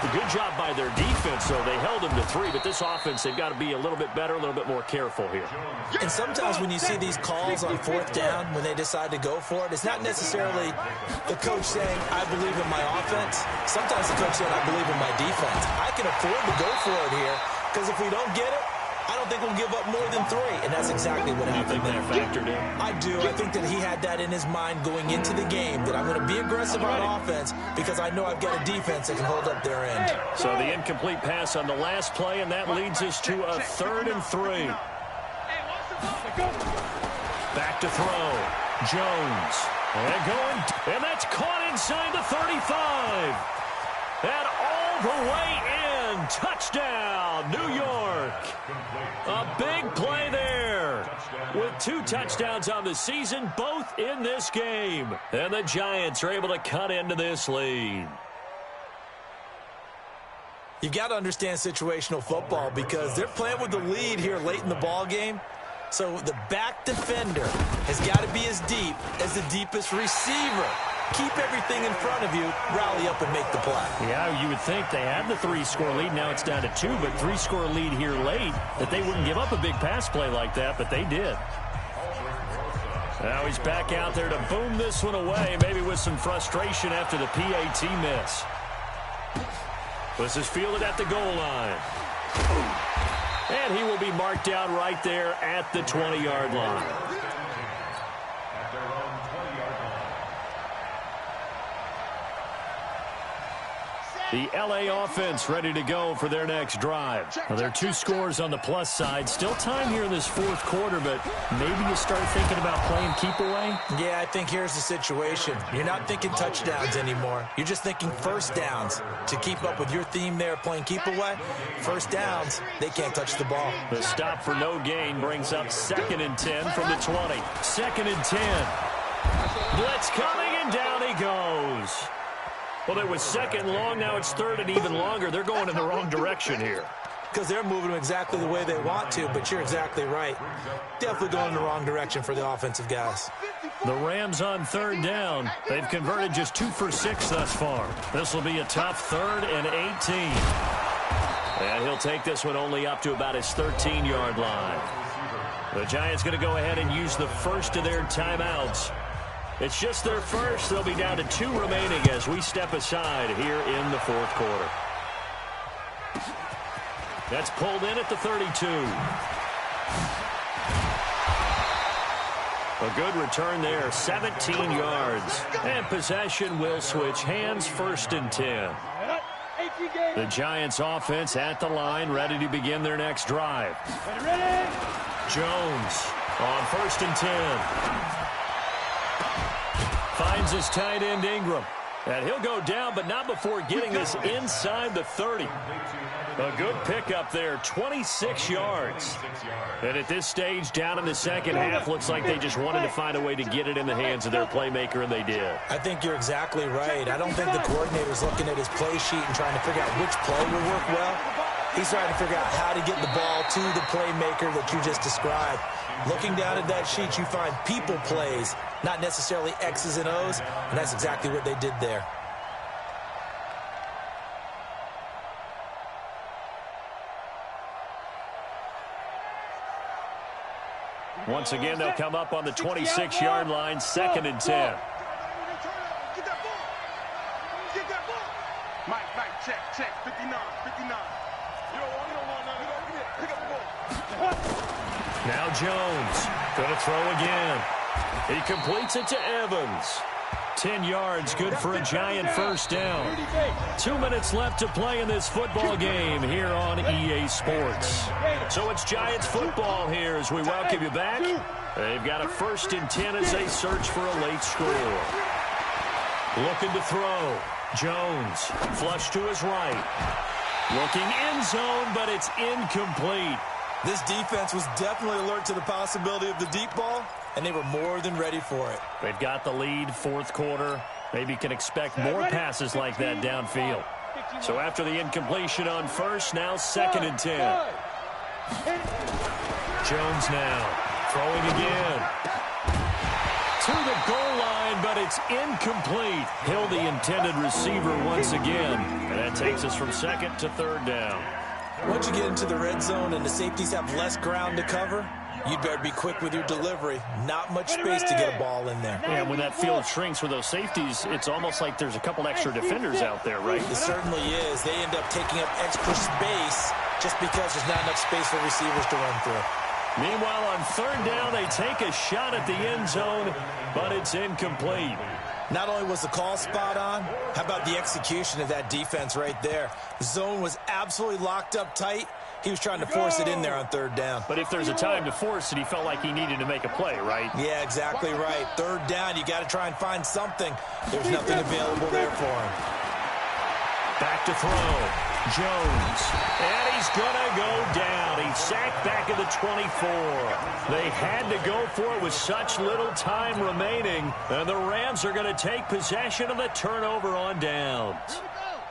A good job by their defense, though. They held them to 3, but this offense, they've got to be a little bit better, a little bit more careful here. And sometimes when you see these calls on 4th down, when they decide to go for it, it's not necessarily the coach saying, I believe in my offense. Sometimes the coach saying, I believe in my defense. I can afford to go for it here, because if we don't get it, I don't think we'll give up more than 3, and that's exactly what happened there. Factored in. I do. I think that he had that in his mind going into the game, that I'm going to be aggressive on offense because I know I've got a defense that can hold up their end. So the incomplete pass on the last play, and that leads us to a 3rd and 3. Back to throw. Jones. And going, and that's caught inside the 35. And all the way in. Touchdown, New York. A big play there. With 2 touchdowns on the season, both in this game. And the Giants are able to cut into this lead. You've got to understand situational football because they're playing with the lead here late in the ball game. So the back defender has got to be as deep as the deepest receiver. Keep everything in front of you, rally up and make the play. Yeah, you would think they had the 3-score lead. Now it's down to 2, but 3-score lead here late, that they wouldn't give up a big pass play like that, but they did. Now he's back out there to boom this one away, maybe with some frustration after the PAT miss. This is fielded at the goal line. And he will be marked down right there at the 20-yard line. The LA offense ready to go for their next drive. Well, there are 2 scores on the plus side. Still time here in this 4th quarter, but maybe you start thinking about playing keep away? Yeah, I think here's the situation. You're not thinking touchdowns anymore. You're just thinking first downs. To keep up with your theme there, playing keep away, first downs, they can't touch the ball. The stop for no gain brings up 2nd and 10 from the 20. 2nd and 10. Blitz coming, and down he goes. Well, it was 2nd long. Now it's 3rd and even longer. They're going in the wrong direction here. Because they're moving them exactly the way they want to, but you're exactly right. Definitely going in the wrong direction for the offensive guys. The Rams on 3rd down. They've converted just 2 for 6 thus far. This will be a tough 3rd and 18. And he'll take this one only up to about his 13-yard line. The Giants going to go ahead and use the first of their timeouts. It's just their first. They'll be down to 2 remaining as we step aside here in the 4th quarter. That's pulled in at the 32. A good return there, 17 yards. And possession will switch hands, 1st and 10. The Giants offense at the line, ready to begin their next drive. Jones on 1st and 10. Finds his tight end Ingram. And he'll go down, but not before getting this inside the 30. A good pickup there, 26 yards. And at this stage, down in the second half, looks like they just wanted to find a way to get it in the hands of their playmaker, and they did. I think you're exactly right. I don't think the coordinator's looking at his play sheet and trying to figure out which play will work well. He's trying to figure out how to get the ball to the playmaker that you just described. Looking down at that sheet, you find people plays, not necessarily X's and O's, and that's exactly what they did there. Once again, they'll come up on the 26-yard line, 2nd and 10. Mike, check, 59. You don't want none. Pick up the ball. Now Jones going to throw again. He completes it to Evans. 10 yards, good for a Giant first down. 2 minutes left to play in this football game here on EA Sports. So it's Giants football here as we welcome you back. They've got a 1st and 10 as they search for a late score. Looking to throw. Jones, flush to his right. Looking end zone, but it's incomplete. This defense was definitely alert to the possibility of the deep ball, and they were more than ready for it. They've got the lead, 4th quarter. Maybe can expect more passes like that downfield. So after the incompletion on 1st, now 2nd and 10. Jones now throwing again. To the goal line, but it's incomplete. Hill, the intended receiver once again. And that takes us from 2nd to 3rd down. Once you get into the red zone and the safeties have less ground to cover, you'd better be quick with your delivery. Not much space to get a ball in there. Yeah, when that field shrinks with those safeties, it's almost like there's a couple extra defenders out there, right? It certainly is. They end up taking up extra space just because there's not enough space for receivers to run through. Meanwhile, on 3rd down, they take a shot at the end zone, but it's incomplete. Not only was the call spot on, how about the execution of that defense right there? The zone was absolutely locked up tight. He was trying to force it in there on 3rd down. But if there's a time to force it, he felt like he needed to make a play, right? Yeah, exactly right. 3rd down, you got to try and find something. There's nothing available there for him. Back to throw. Jones. And he's going to go down. He's sacked back at the 24. They had to go for it with such little time remaining. And the Rams are going to take possession of the turnover on downs.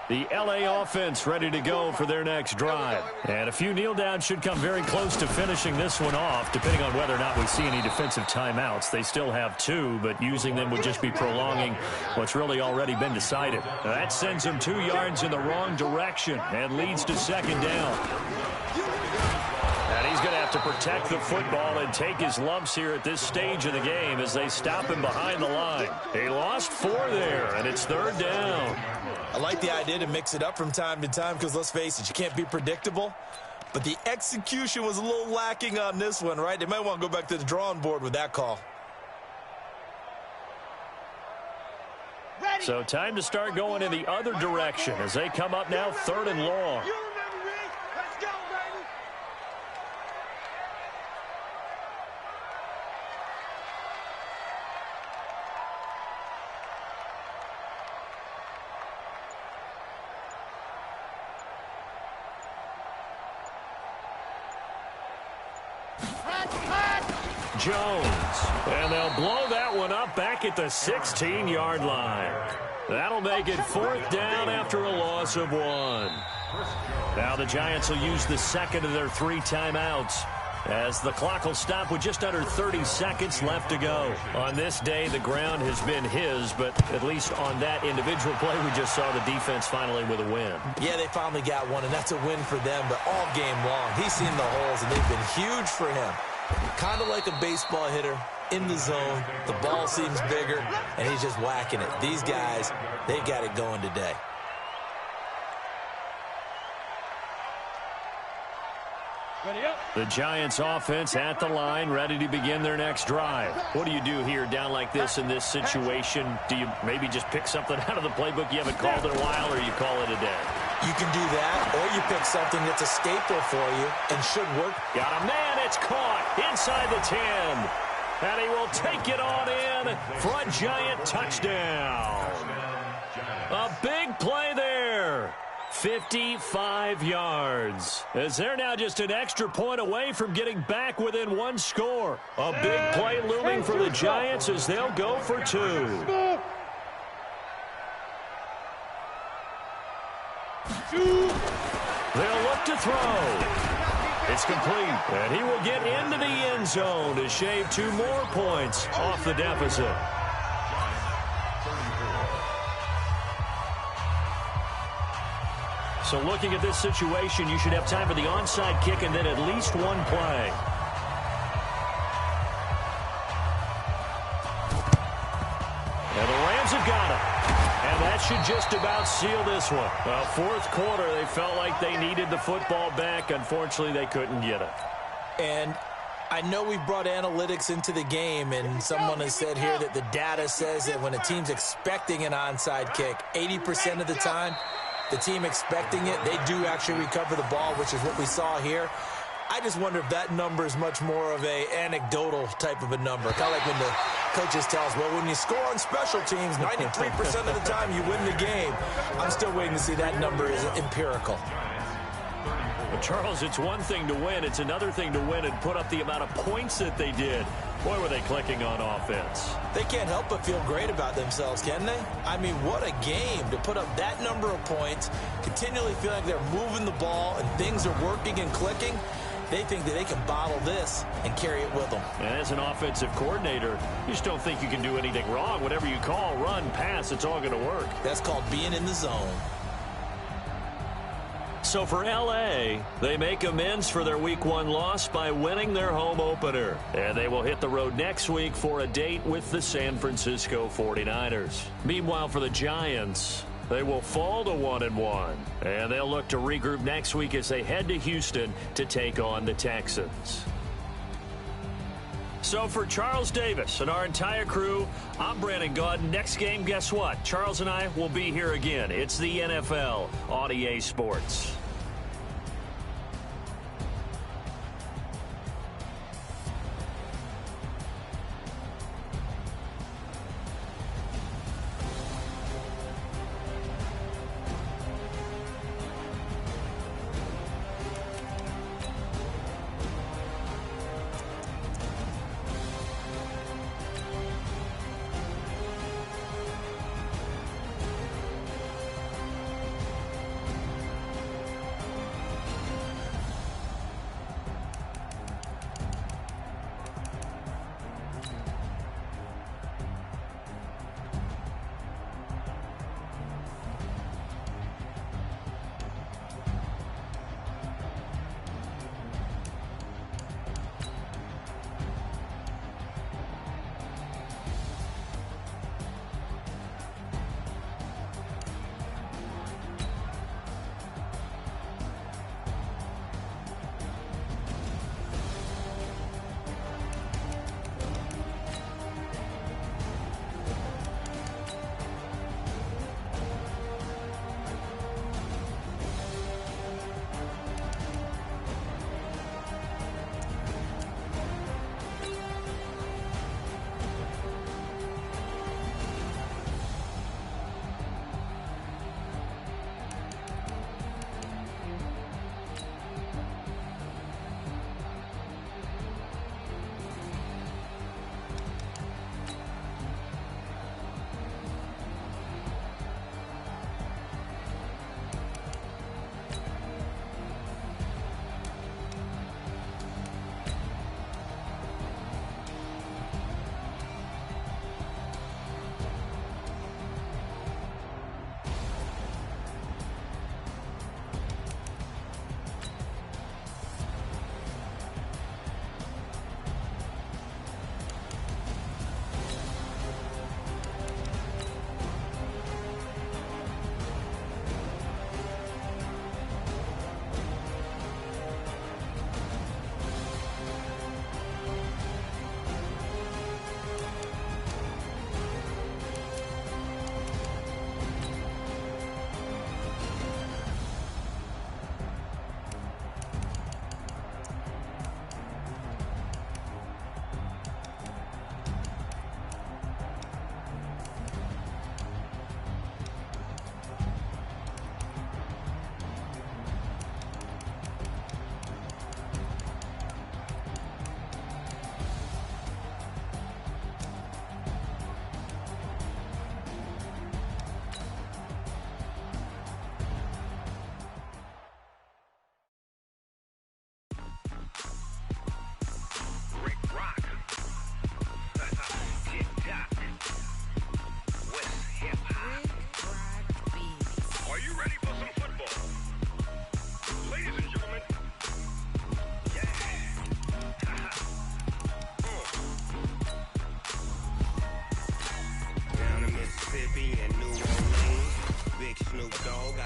The LA offense ready to go for their next drive. And a few kneel downs should come very close to finishing this one off, depending on whether or not we see any defensive timeouts. They still have 2, but using them would just be prolonging what's really already been decided. Now that sends them 2 yards in the wrong direction and leads to 2nd down. And he's going to have to protect the football and take his lumps here at this stage of the game as they stop him behind the line. He lost 4 there, and it's 3rd down. I like the idea to mix it up from time to time because, let's face it, you can't be predictable. But the execution was a little lacking on this one, right? They might want to go back to the drawing board with that call. So time to start going in the other direction as they come up now 3rd and long. You remember me? Let's go, baby. Jones, and they'll blow that one up back at the 16-yard line. That'll make it 4th down after a loss of 1. Now the Giants will use the second of their 3 timeouts as the clock will stop with just under 30 seconds left to go. On this day, the ground has been his, but at least on that individual play, we just saw the defense finally with a win. Yeah, they finally got one, and that's a win for them, but all game long, he's seen the holes, and they've been huge for him. Kind of like a baseball hitter in the zone. The ball seems bigger, and he's just whacking it. These guys, they got it going today. The Giants offense at the line, ready to begin their next drive. What do you do here down like this in this situation? Do you maybe just pick something out of the playbook you haven't called in a while, or you call it a day? You can do that, or you pick something that's a staple for you and should work. Got a man, it's caught inside the 10. And he will take it on in for a Giant touchdown. A big play there. 55 yards. As they're now just an extra point away from getting back within 1 score. A big play looming for the Giants as they'll go for 2. They'll look to throw. It's complete, and he will get into the end zone to shave 2 more points off the deficit. So looking at this situation, you should have time for the onside kick and then at least 1 play. And the Rams have got it. And that should just about seal this one. Well, 4th quarter, they felt like they needed the football back. Unfortunately, they couldn't get it. And I know we've brought analytics into the game, and someone has said here that the data says that when a team's expecting an onside kick, 80% of the time, the team expecting it, they do actually recover the ball, which is what we saw here. I just wonder if that number is much more of a anecdotal type of a number. Kind of like when the coaches tell us, well, when you score on special teams, 93% of the time you win the game. I'm still waiting to see that number is empirical. Well, Charles, it's one thing to win. It's another thing to win and put up the amount of points that they did. Boy, were they clicking on offense. They can't help but feel great about themselves, can they? I mean, what a game to put up that number of points, continually feel like they're moving the ball and things are working and clicking. They think that they can bottle this and carry it with them. And as an offensive coordinator, you just don't think you can do anything wrong. Whatever you call, run, pass, it's all going to work. That's called being in the zone. So for L.A., they make amends for their Week 1 loss by winning their home opener. And they will hit the road next week for a date with the San Francisco 49ers. Meanwhile, for the Giants, they will fall to 1-1. And they'll look to regroup next week as they head to Houston to take on the Texans. So for Charles Davis and our entire crew, I'm Brandon Gaudin. Next game, guess what? Charles and I will be here again. It's the NFL on EA Sports.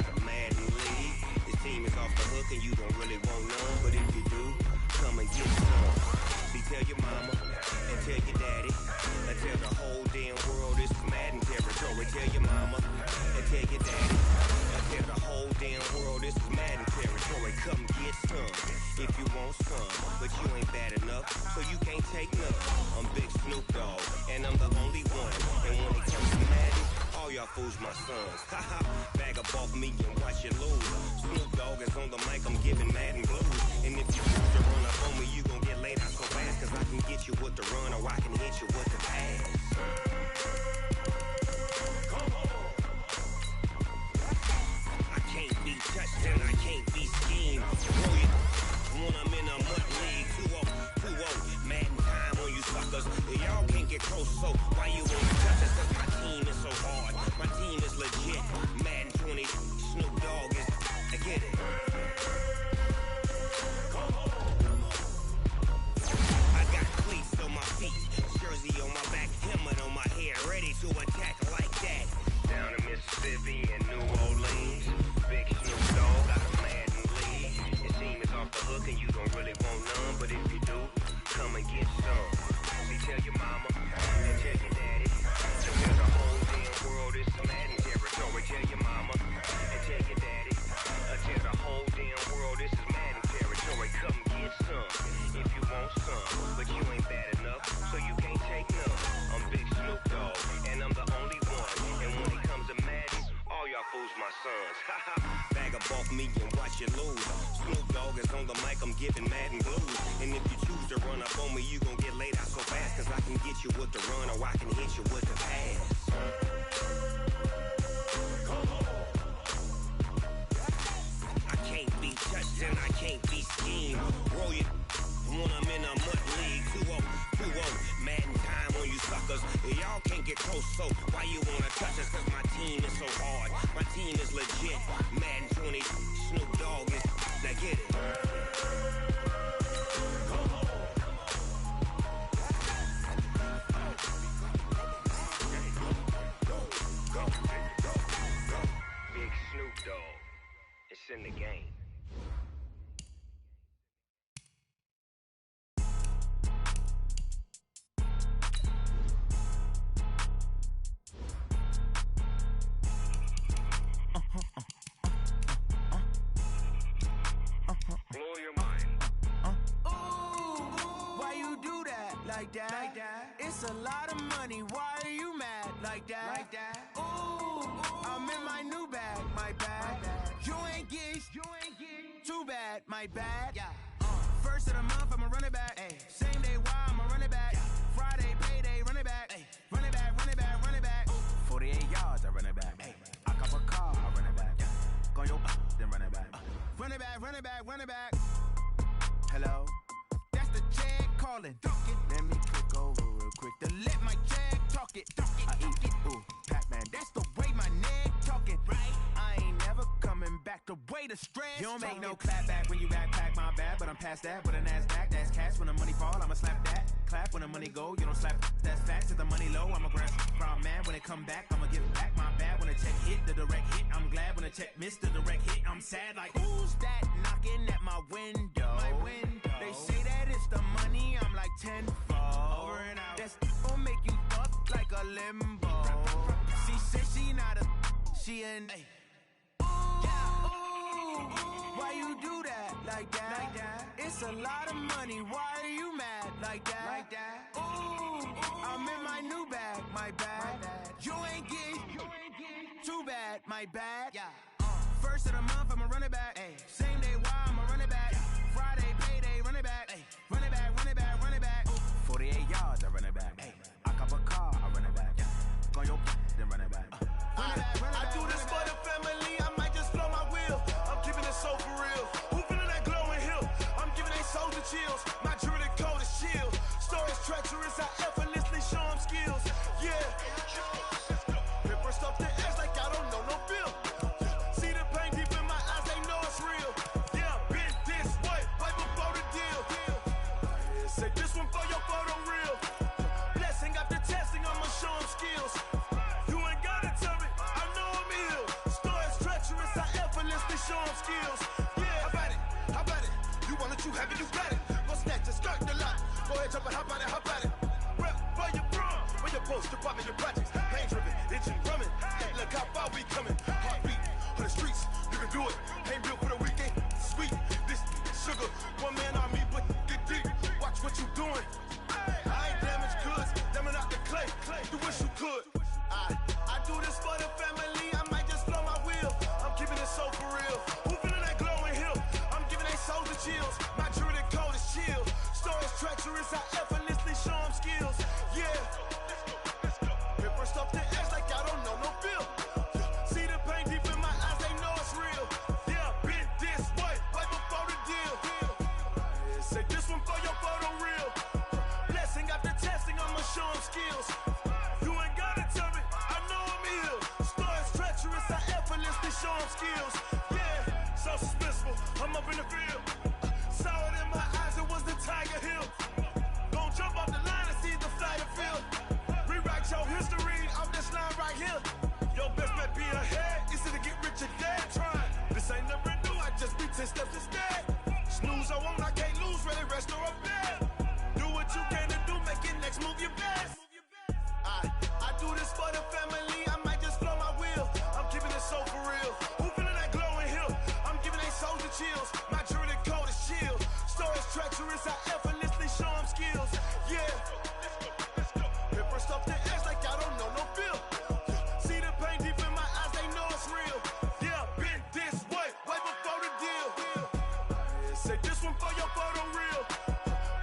a Madden league. This team is off the hook and you don't really want none. But if you do, come and get some. See, tell your mama and tell your daddy. And tell the whole damn world this is Madden territory. Tell your mama and tell your daddy. And tell the whole damn world this is Madden territory. Come get some if you want some. But you ain't bad enough, so you can't take none. I'm Big Snoop Dogg, and I'm the only one. And when it comes to Madden, all y'all fools my sons. Haha, bag up off me and watch you lose. Snoop Dogg is on the mic, I'm giving Madden blues. And if you choose to run up on me, you gon' get laid out so fast. Cause I can get you with the run or I can hit you with the pass. Come on. I can't be touched and I can't be schemed. Roll it when I'm in a mud league. 2-0, Madden time on you suckers. Y'all can't get close, so why you wanna touch us? Cause my team is so hard. My team is legit. Madden 20, Snoop Dogg is. I get it. Come on. I got cleats on my feet, jersey on my back, helmet on my head, ready to attack like that. Down in Mississippi and New Orleans, Big Snoop Dogg got a Madden league. Your team is off the hook and you don't really want none, but if you do, come and get some. See, tell your mama and tell your daddy. So tell the whole damn world it's Madden territory. Tell your mama and tell your daddy. Tell the whole damn world this is Madden territory. Come get some if you want some, but you ain't bad enough, so you can't take none. I'm Big Snoop Dogg, and I'm the only one. And when it comes to Madden, all y'all fools my sons. Haha, bag up off me and watch you lose. Snoop Dogg is on the mic, I'm giving Madden blues. And if you choose to run up on me, you gon' get laid out so fast. Cause I can get you with the run or I can hit you with the pass. Come on. I can't be touched and I can't be schemed. Roll it when I'm in a mud league. 2-0, Madden time on you suckers. Y'all can't get close, so why you wanna touch us? Cause my team is so hard. My team is legit. Madden 20, Snoop Dogg is. Now get it. Come on. Go. Big Snoop Dogg. It's in the game. Blow your mind. Ooh, why you do that? Like that? It's a lot of money. Why are you mad? Like that? Ooh, I'm in my new bag. My bad. You ain't get too bad. My bad. Yeah. First of the month, I'ma run it back. Ay. Same day, why I'ma run it back. Friday, payday, run it back. Ay. Run it back, run it back, run it back. 48 yards, I run it back. Ay. I cop a car, I run it back. Go yo, then run it back. Run it back, run it back, run it back. Hello? That's the check calling. Let me click over real quick to let my check talk it. I eat it, ooh, Pac-Man. That's the way my neck talking. Right? I ain't never coming back the way the stress. You don't make no clap back when you backpack, my bad. But I'm past that with a NASDAQ. That's cash when the money fall, I'ma slap that. Clap when the money go, you don't slap. That's facts. If the money low, I'ma grab from man. When it come back, I'ma give back my bad. When the check hit, the direct hit. I'm glad when the check missed the direct hit. I'm sad like, who's that knocking at my window? My window. They say that it's the money, I'm like tenfold. Over and out. That's gon' make you up like a limbo. She said she not a, she an. Why you do that? Like that? It's a lot of money. Why are you mad? Like that? Ooh, I'm in my new bag. My bad. You ain't get too bad. My bad. Yeah. First of the month, I'ma run it back. Ay. Same day, why I'ma run it back. Friday, payday, run it back. Ay. Run it back, run it back, run it back. 48 yards, I run it back. Ay. I cop a car, I run it back. Go yo, then run it back. Run it back, run it back. I do this for the family. I might just blow my wheel. I'm keeping it so for real. Who feeling that glowing hill? I'm giving they soldier chills. My jewelry cold as shield. Stories treacherous. I effortlessly show them skills. Yeah. Ripper stuff the edge like I don't know no feel. See the pain deep in my eyes. They know it's real. Yeah, been this. show them skills. Yeah, how about it? How about it? You want it, you have it, you got it. Go snatch and skirt the lot. Go ahead, jump it, how about it? How about it? Rep for your bro, for your post, your pop, and your projects. Pain driven, itching, drumming. Look how far we coming. Heartbeat for the streets, you can do it. Ain't built for the weekend. Sweet, this sugar, one man army, but get deep. Watch what you doing. I ain't damaged goods, damn it out the clay. You wish you could. I do this for the family. I might just blow my wheel. I'm keeping it so for real. Who feeling that glowing hill? I'm giving they souls the chills. My jewelry code is chill. Stories treacherous, I effortlessly show them skills. Yeah. Paper stuff the edge like I don't know no feel. See the pain deep in my eyes, they know it's real. Yeah, been this way, right before the deal. Say this one for your photo real. Blessing after testing, I'ma show them skills. You ain't gotta tell me, I know I'm ill. Stories treacherous, I effortlessly show them skills. Yeah, so suspenseful, I'm up in the field. Saw it in my eyes, it was the Tiger Hill. Gon' jump off the line and see the flight of field. Rewrite your history off this line right here. Your best bet be ahead, easy to get rich or dead trying. This ain't never new, I just be 10 steps instead. Snooze I won't, I can't lose, ready, rest or a bed. Do what you can to do, make it next move your best. I do this for the family, I might just blow my wheel. I'm keeping it so for real. Who feeling that glowing hill? I'm giving they souls the chills. My jewelry code is chill. Stories treacherous, I effortlessly show them skills. Yeah. Paper stuff the edge like I don't know no feel. See the pain deep in my eyes, they know it's real. Yeah, been this way, way before the deal. Say this one for your photo real.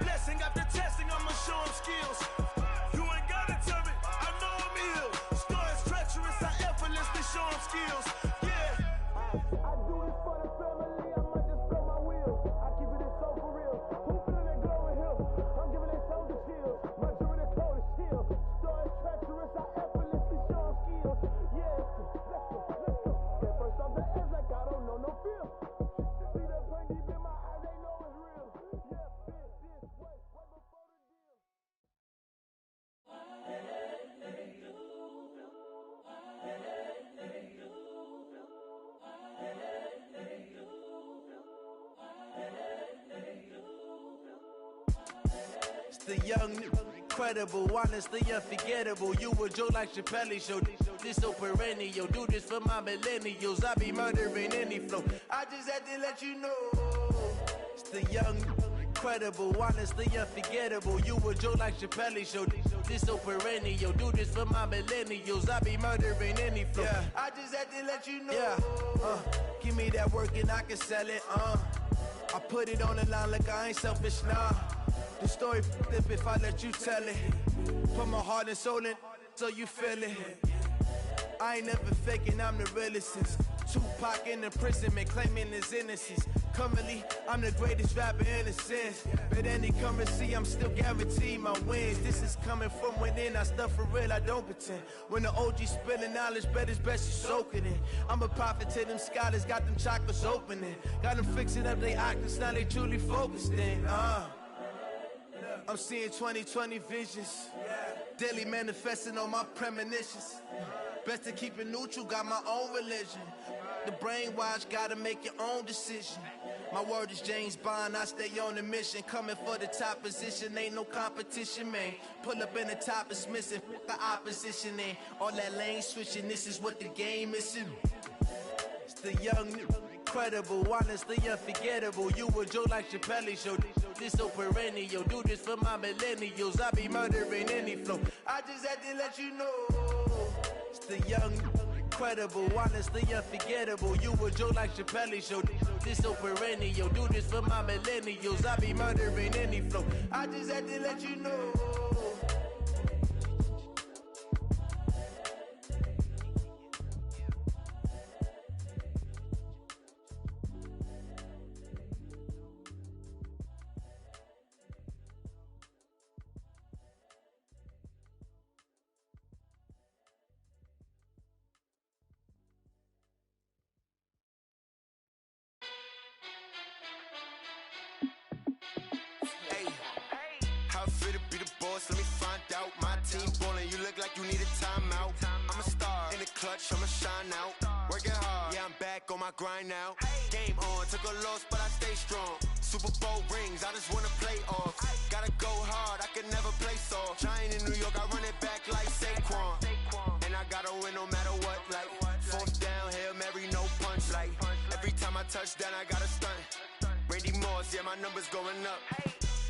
Blessing after testing, I'ma show them skills. You ain't gotta tell me, I know I'm ill. Stories treacherous, I effortlessly show them skills. Yeah. I do this for the family, I might just blow my wheel. I keep it so for real. Who feeling that glowing hill? I'm giving they souls the chills. My jewelry code is chill. Stories treacherous, I effortlessly show them skills. Yeah, let's go. Get first off the edge like I don't know no feel. See the pain deep in my eyes, they know it's real. Yeah, been this way, way before the deal. It's the young, incredible, honestly unforgettable. You a Joe like Chappelle show. This so perennial. Do this for my millennials. I be murdering any flow. I just had to let you know. It's the young, incredible, honestly unforgettable. You a Joe like Chappelle show. This so perennial. Do this for my millennials. I be murdering any flow. Yeah. I just had to let you know. Yeah. Give me that work and I can sell it. I put it on the line like I ain't selfish, nah. The story flip if I let you tell it. Put my heart and soul in so you feel it. I ain't never faking, I'm the realest since Tupac in imprisonment, claiming his innocence. Currently, I'm the greatest rapper in a sense. But any currency, I'm still guaranteed my wins. This is coming from within, I stuff for real, I don't pretend. When the OG spilling knowledge, bet it's best you soak it in. I'm a prophet to them scholars, got them chakras opening. Got them fixing up they octaves, now they truly focused in. I'm seeing 2020 visions. Daily manifesting on my premonitions. Best to keep it neutral, got my own religion. The brainwash, gotta make your own decision. My word is James Bond, I stay on the mission. Coming for the top position, ain't no competition, man. Pull up in the top, it's missing, the opposition in. All that lane switching, this is what the game is in. It's the young, incredible, honestly unforgettable. You a Joe like Chappelle show. This so perennial. Do this for my millennials. I be murdering any flow. I just had to let you know. It's the young, incredible, honestly unforgettable. You a Joe like Chappelle show. This so perennial. Do this for my millennials. I be murdering any flow. I just had to let you know. Let me find out. My team ballin', you look like you need a timeout. I'm a star in the clutch, I'ma shine out. working hard. Yeah, I'm back on my grind now. Game on, took a loss, but I stay strong. Super Bowl rings, I just wanna play off. Gotta go hard, I can never play soft. Giant in New York, I run it back like Saquon. And I gotta win no matter what, like fourth down, Hail Mary, no punch. Like every time I touch down, I gotta stunt. Randy Moss, yeah, my numbers going up.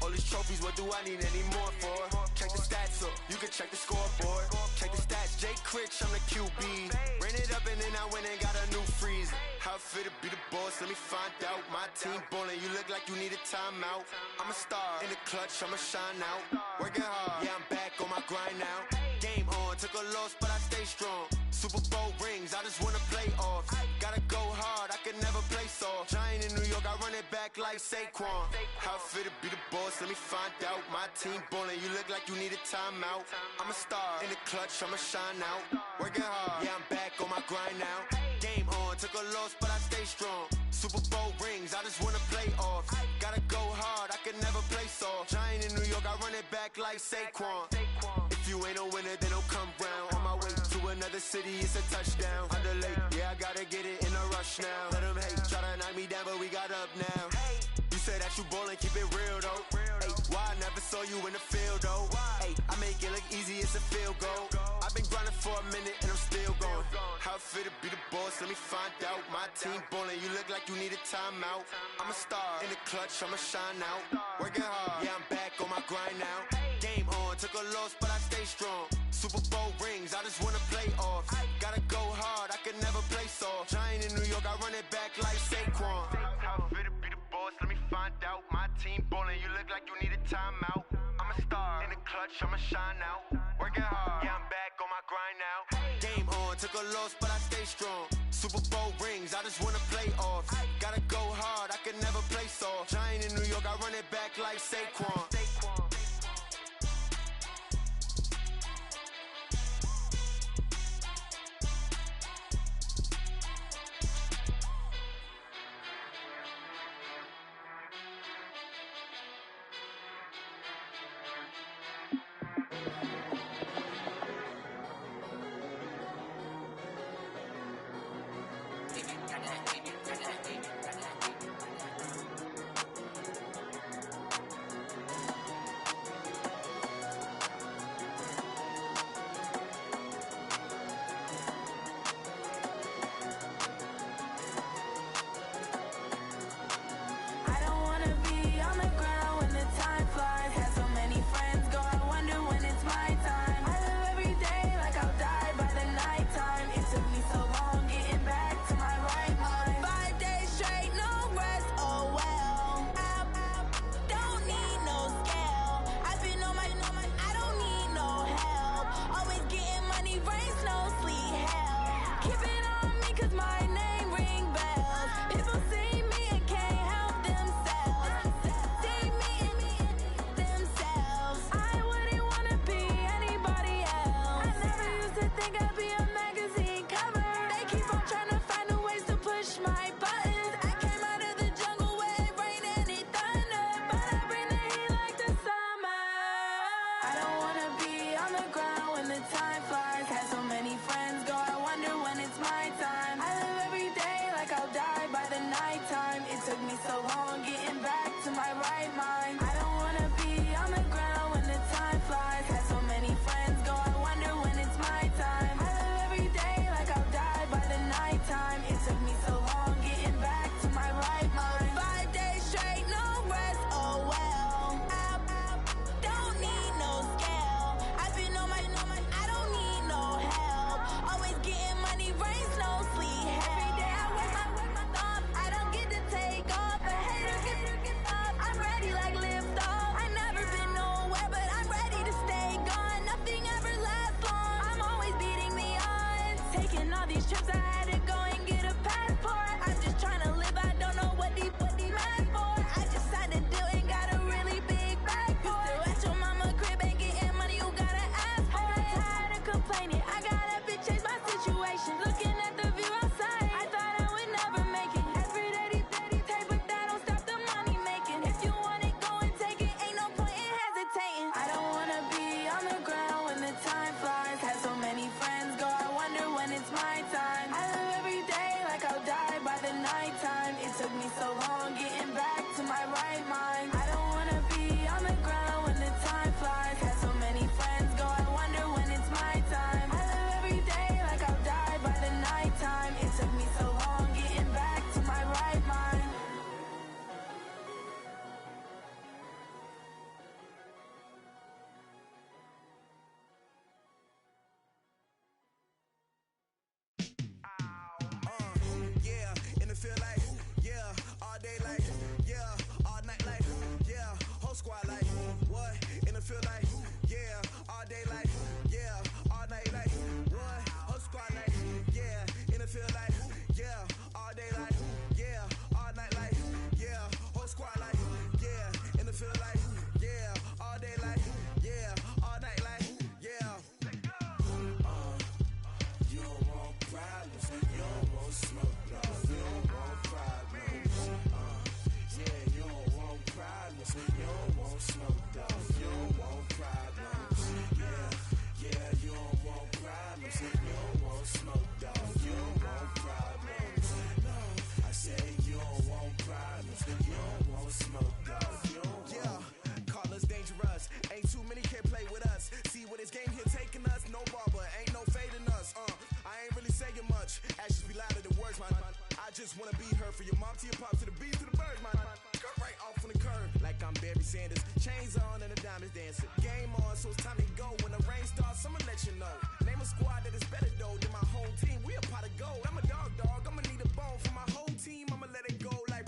All these trophies, what do I need any more for? Check the stats up, you can check the scoreboard. Check the stats, Jay Critch, I'm the QB. Ran it up and then I went and got a new freeze. How it feel to be the boss, let me find out. My team ballin', you look like you need a timeout. I'm a star, in the clutch, I'ma shine out. Working hard, yeah, I'm back on my grind now. Game on, took a loss, but I stay strong. Super Bowl rings, I just wanna play off. Gotta go hard, I can never play soft. Giant in New York, I run it back like Saquon. How it feel to be the boss, let me find out. My team ballin', you look like you need a timeout. I'm a star, in the clutch, I'ma shine out. Working hard, yeah, I'm back on my grind now. Game on, took a loss, but I stay strong. Super Bowl rings, I just wanna play off. Gotta go hard, I can never play soft. Giant in New York, I run it back like Saquon. If you ain't a winner, then don't come round. On my way to another city, it's a touchdown. Underlay, yeah, I gotta get it in a rush now. Let them hate, try to knock me down, but we got up now. You said that you ballin', keep it real though. Hey, why I never saw you in the field though? Hey, I make it look easy, it's a field goal. I've been grinding for a minute and I'm still going. How it feel to be the boss, let me find out. My team ballin', you look like you need a timeout. I'm a star, in the clutch, I'ma shine out. Working hard, yeah, I'm back on my grind now. Game on, took a loss, but I stay strong. Super Bowl rings, I just wanna play off. Gotta go hard, I can never play soft. Giant in New York, I run it back like Saquon. How it feel to be the boss, let me find out. My team ballin', you look like you need a timeout. I'm a star, in the clutch, I'ma shine out. Working hard, yeah, I'm back on my grind now. Game on, took a loss, but I stay strong. Super Bowl rings, I just wanna play off. Gotta go hard, I can never play soft. Giant in New York, I run it back like Saquon. time. It took me so long getting back to my right mind. I don't wanna be on the ground when the time flies. Had so many friends go, I wonder when it's my time. I live every day like I'll die by the nighttime. It took me so long getting back to my right mind. Yeah, and it feel like, yeah, all day like, yeah, all night like, yeah, whole squad like, what? And it feel like, yeah, all day like, yeah, all night like, what? Whole squad like, yeah, and it feel like, yeah, all day like, yeah, all night like, yeah, whole squad like, yeah, and it feel like, yeah, all day like, yeah, all night like, yeah. You don't want problems, you don't want smoke, no. You don't want problems, yeah, you don't want problems, you don't want smoke, dog. You don't want problems, yeah, you don't want problems, you don't want smoke, dog. You don't want problems, no. I say you don't want problems, you don't want smoke, dog. You don't want. Call us dangerous, ain't too many can play with us. See what this game here taking us, no barber, ain't no fading us. I ain't really saying much. Actions be louder than words, man. I just wanna be heard, for your mom to your pop to the beat to the birds, man. Cut right off on the curb, like I'm Barry Sanders. Chains on and the diamonds dancing. Game on, so it's time to go. When the rain starts, I'ma let you know. Name a squad that is better though than my home team. We a pot of gold. I'm a dog. I'ma need a bone for my whole team. I'ma let it go like,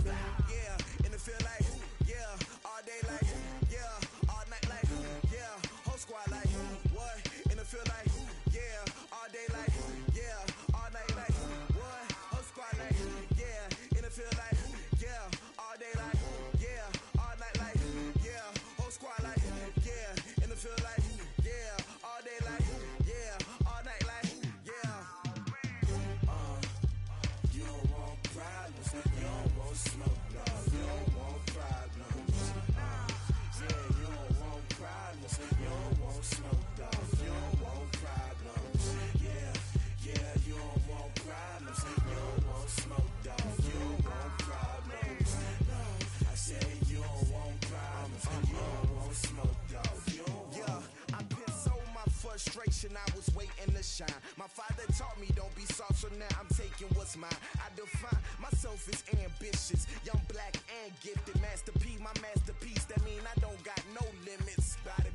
yeah. And it feel like, yeah, all day like, yeah, all night like, yeah, whole squad like, what? And it feel like, yeah, all day like, yeah, all night like, what? Whole squad like, yeah, and it feel like, yeah, all day like, yeah, all night like, yeah, whole squad like, yeah, and it feel like, yeah, all day like, yeah, all night like, yeah. You don't want problems, you don't want smoke, no. You don't want problems, yeah, you don't want problems, you don't want smoke, dog. You don't want problems, yeah, you don't want problems, you don't want smoke, dog. You don't want problems, no. I say you don't want problems, you don't want smoke, dog. You don't want. I pissed so my frustration, I was waiting to shine. My father taught me don't be soft, so now I'm taking what's mine. I define myself as ambitious, young, black, and gifted. Master P, my masterpiece. That mean I don't got no limits. Bout it,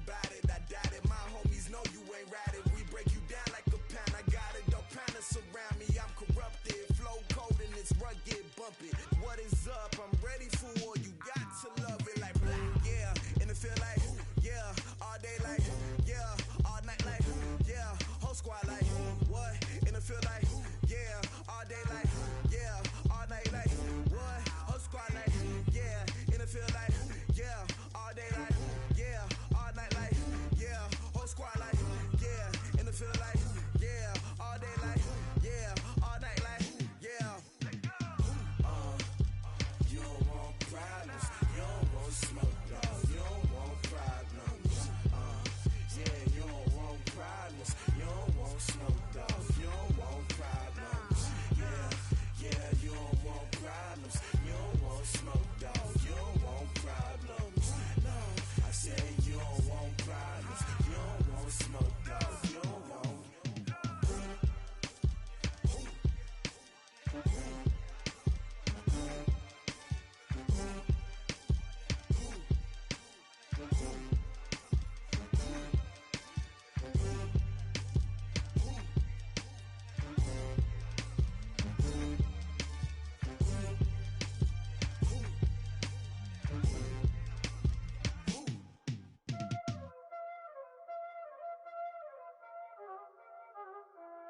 I doubt it. My homies know you ain't ride it. We break you down like a pound. I got it, don't pound us around me. I'm corrupted, flow cold and it's rugged, bump it. What is up? I'm ready for war. You got to love it like, yeah, and it feel like, yeah, all day like, yeah, all night like, yeah, whole squad like, what? And it feel like, yeah, all day like, yeah, all night like, what? Whole squad like, yeah, and it feel like, yeah, all day like, yeah, all night like, yeah, whole squad like, yeah, and it feel like, yeah, all day like, yeah, all night like, yeah. You don't want problems, you don't want smoke, dog. You don't want problems, yeah, you don't want problems, you don't want smoke, dog. You don't want problems, yeah, you don't want problems, you don't want smoke, dog. You don't want problems, no. I say you don't want problems, you don't want smoke, dog. You don't want.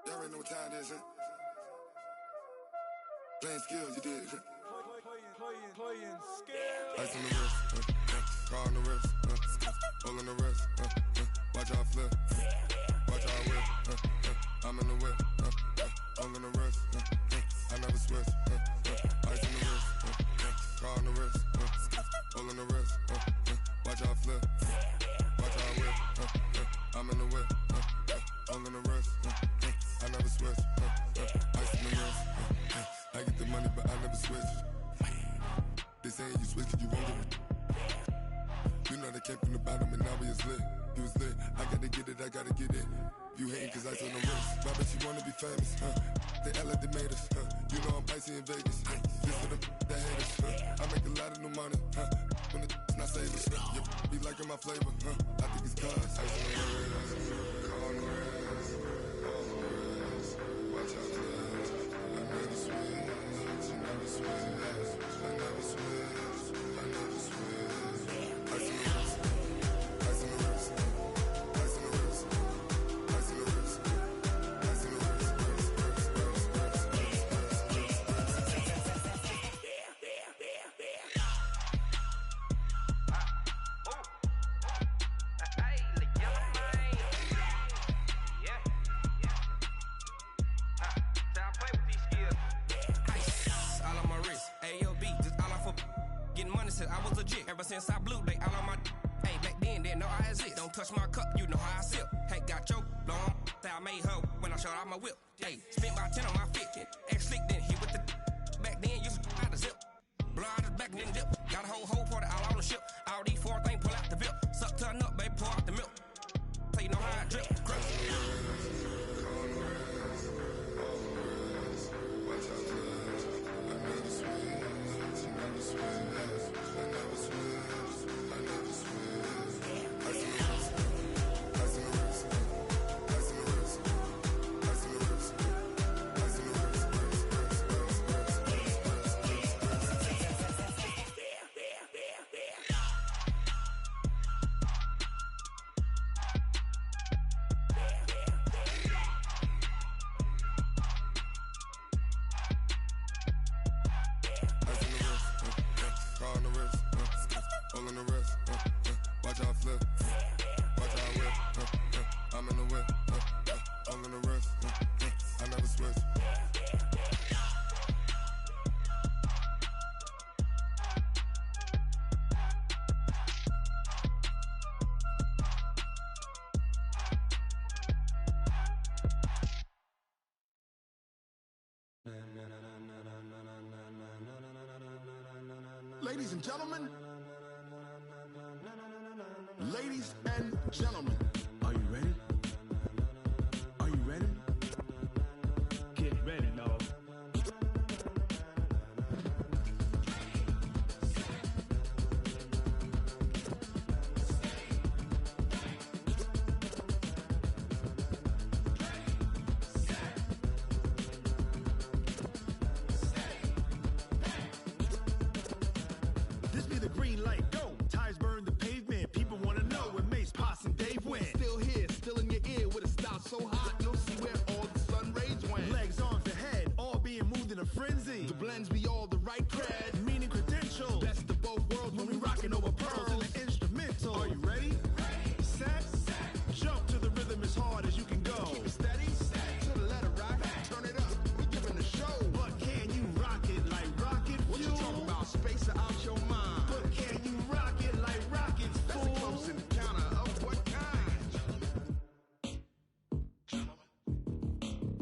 Y'all already know what time it is, huh? Playing skills, you did. Playing skills. Ice on the wrist, car on the wrist, hole in the wrist, watch out flip, watch out whip, I'm in the whip, hole in the wrist, I never switch, ice on the wrist, car on the wrist, hole in the wrist, watch out flip, watch out whip, I'm in the whip, hole in the wrist, I never switch, ice on the wrist, I get the money, but I never switch. They saying you switch, you won't get it. You know they came from the bottom and now we is lit. You was lit, I gotta get it, I gotta get it. You hating cause I told no risk. Why bet you wanna be famous, huh? They act like they made us, huh? You know I'm icy in Vegas, huh? This for the that hate us, huh? I make a lot of new money, huh? When the not saving, huh? You be liking my flavor, huh? I think it's cause ice on the wrist, on the wrist, on the wrist. Watch out, cuz I never switch, I never switch, I never switch, I never switch. Ice on the wrist, ice on the wrist, ice on the wrist, ice on the wrist, ice on the wrist. I was legit. Ever since I blew, they all on my. Hey, back then, didn't know I exist. Don't touch my cup, you know how I sip. Hey, got your long. I made her when I showed out my whip. Hey, spent about 10 on my fit. Ex-slick, then hit with the. Back then, used to out the zip. Blow out his back, then dip. Got a whole party all on the ship. All these four things, pull out the VIP. Suck, turn up, baby, pour out the milk. So you know how I drip. Ladies and gentlemen, ladies and gentlemen, are you ready? Are you ready? Get ready, dog. This be the green light, go. Tires burn the pavement. People want to know where Mace, Poss, and Dave went. Still here, still in your ear with a style so hot, you'll see where all the sun rays went. Legs, arms, and head, all being moved in a frenzy. The blends be all the right cred, meaning credentials. Best of both worlds when we rocking over pearls in the instrumental. Are you ready? Set, jump to the rhythm as hard as you can go. Keep it steady, to the letter right. Turn it up, we giving the show. But can you rock it like rocket fuel? What you talking about? Space out your mind. But can you rock it like rockets, fool? That's a close encounter of what kind?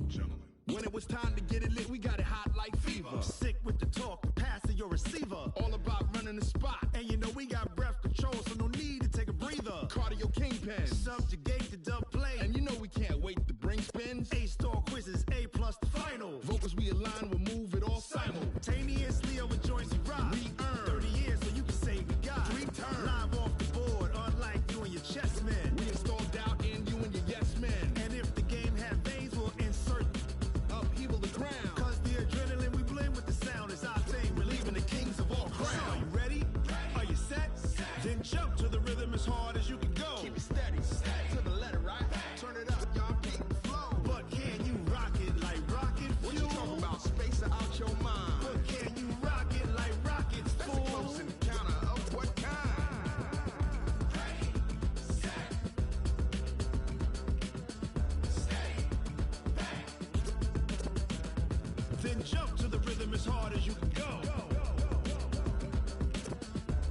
Gentlemen. When it was time to get it lit, we got it hot like fever. Sick with the talk, the pass to your receiver. All about running the spot. And you know we got breath control, so no need to take a breather. Cardio kingpin, subjugate the dub play. And you know we can't wait to bring spins. A-star quizzes, A+ the final. Vocals we align, we'll move it all simultaneously over joints and rock. We earn 30 years, so you can say we got 3 turns. Live off the board, unlike you and your chess men. We install doubt in you and your yes men. And if the game had veins, we'll insert upheaval the ground. Cause the adrenaline we blend with the sound is our thing. Relieving the kings of all crowns. So are you ready? Are you set? Then jump to the rhythm as hard as you can go. Keep it steady, to the letter right. Turn it up, y'all keep the flow. But can you rock it like rocket fuel? What you talking about? Space out your mind. But can you rock it like rockets, fool? That's a close encounter of what kind? Then jump to the rhythm as hard as you can go.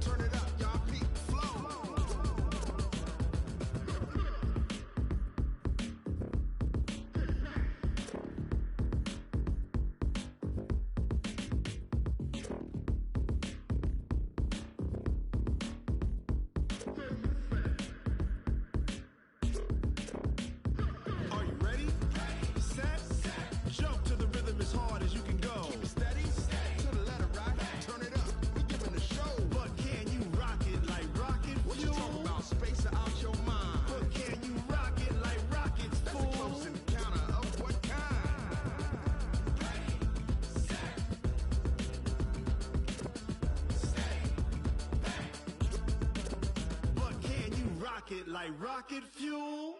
Turn it up, y'all peak flow. rocket like rocket fuel.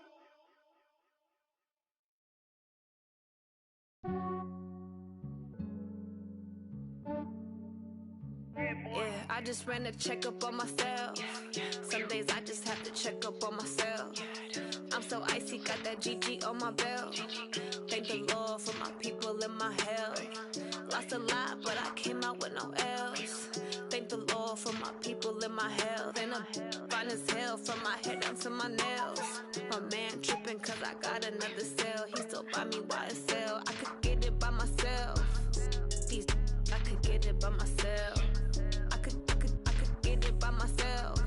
Yeah, I just ran a checkup on myself. Some days I just have to check up on myself. I'm so icy, got that GG on my belt. Thank the Lord for my people in my health. Lost a lot, but I came out with no L's. Thank the Lord for my people in my health. And I'm fine as hell from my head down to my nails. My man tripping cause I got another cell. He still buy me YSL. I could get it by myself. These I could get it by myself. I could get it by myself.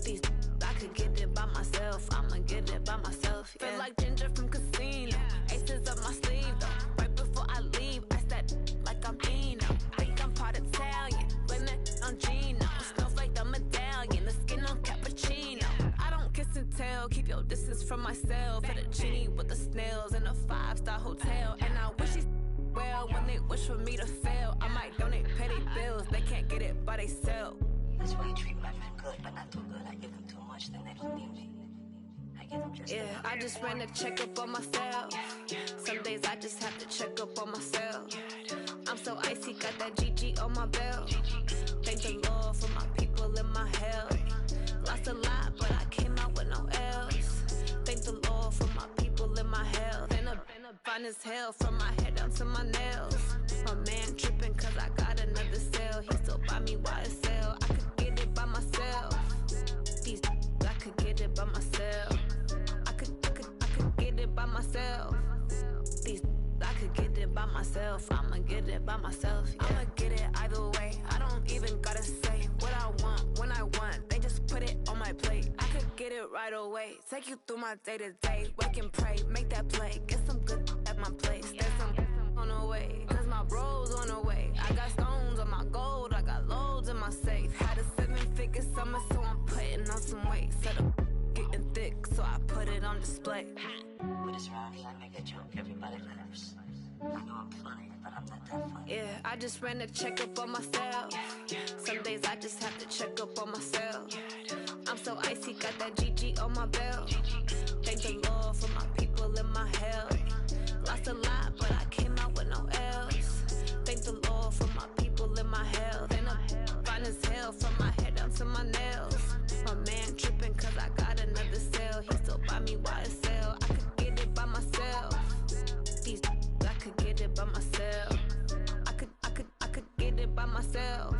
These I could get it by myself. I'ma get it by myself. Yeah. Feel like Ginger from Casino. Aces up my sleeve though. Right before I leave, I said like I'm Eno. Think I'm part Italian. Blame that on Gino. Smells like the medallion. The skin on cappuccino. I don't kiss and tell. Keep your distance from myself. Fettuccine with the snails in a 5-star hotel. And I wish he's well when they wish for me to fail. I might donate petty bills. They can't get it by themselves. That's why you treat my friend good, but not too good. I give them too much, then they don't need me. I give them just yeah, I just ran a checkup on myself. Some days I just have to check up on myself. I'm so icy, got that GG on my belt. Thank the Lord for my people in my health. Lost a lot, but I came out with no L's. Thank the Lord for my people in my health. And I'm fine as hell from my head down to my nails. My man tripping cause I got another cell. He still buy me YSL. I could get it by myself. These I could get it by myself. I could get it by myself. These I could get it by myself. I'ma get it by myself. Yeah. I'ma get it either way. I don't even gotta say what I want when I want. They just put it on my plate. I could get it right away. Take you through my day to day. Wake and pray, make that play. Get some good at my place. There's some on the way. Cause my bro's on the way. I got stones on my gold. I got loads in my safe. Had a 7-figure summer, so I'm putting on some weight. Set up getting thick, so I put it on display. With this round here, I make a joke. Everybody laughs. I know I'm funny, but I'm not that funny. Yeah, I just ran a checkup on myself. Some days I just have to check up on myself. I'm so icy, got that GG on my belt. Thank the Lord for my people in my health. Lost a lot, but I came out with no L's. Thank the Lord for my people in my health. And I'm fine as hell from my head down to my nails. My man tripping cause I got another cell. He still buy me YSL. I could get it by myself. These I could get it by myself. I could get it by myself.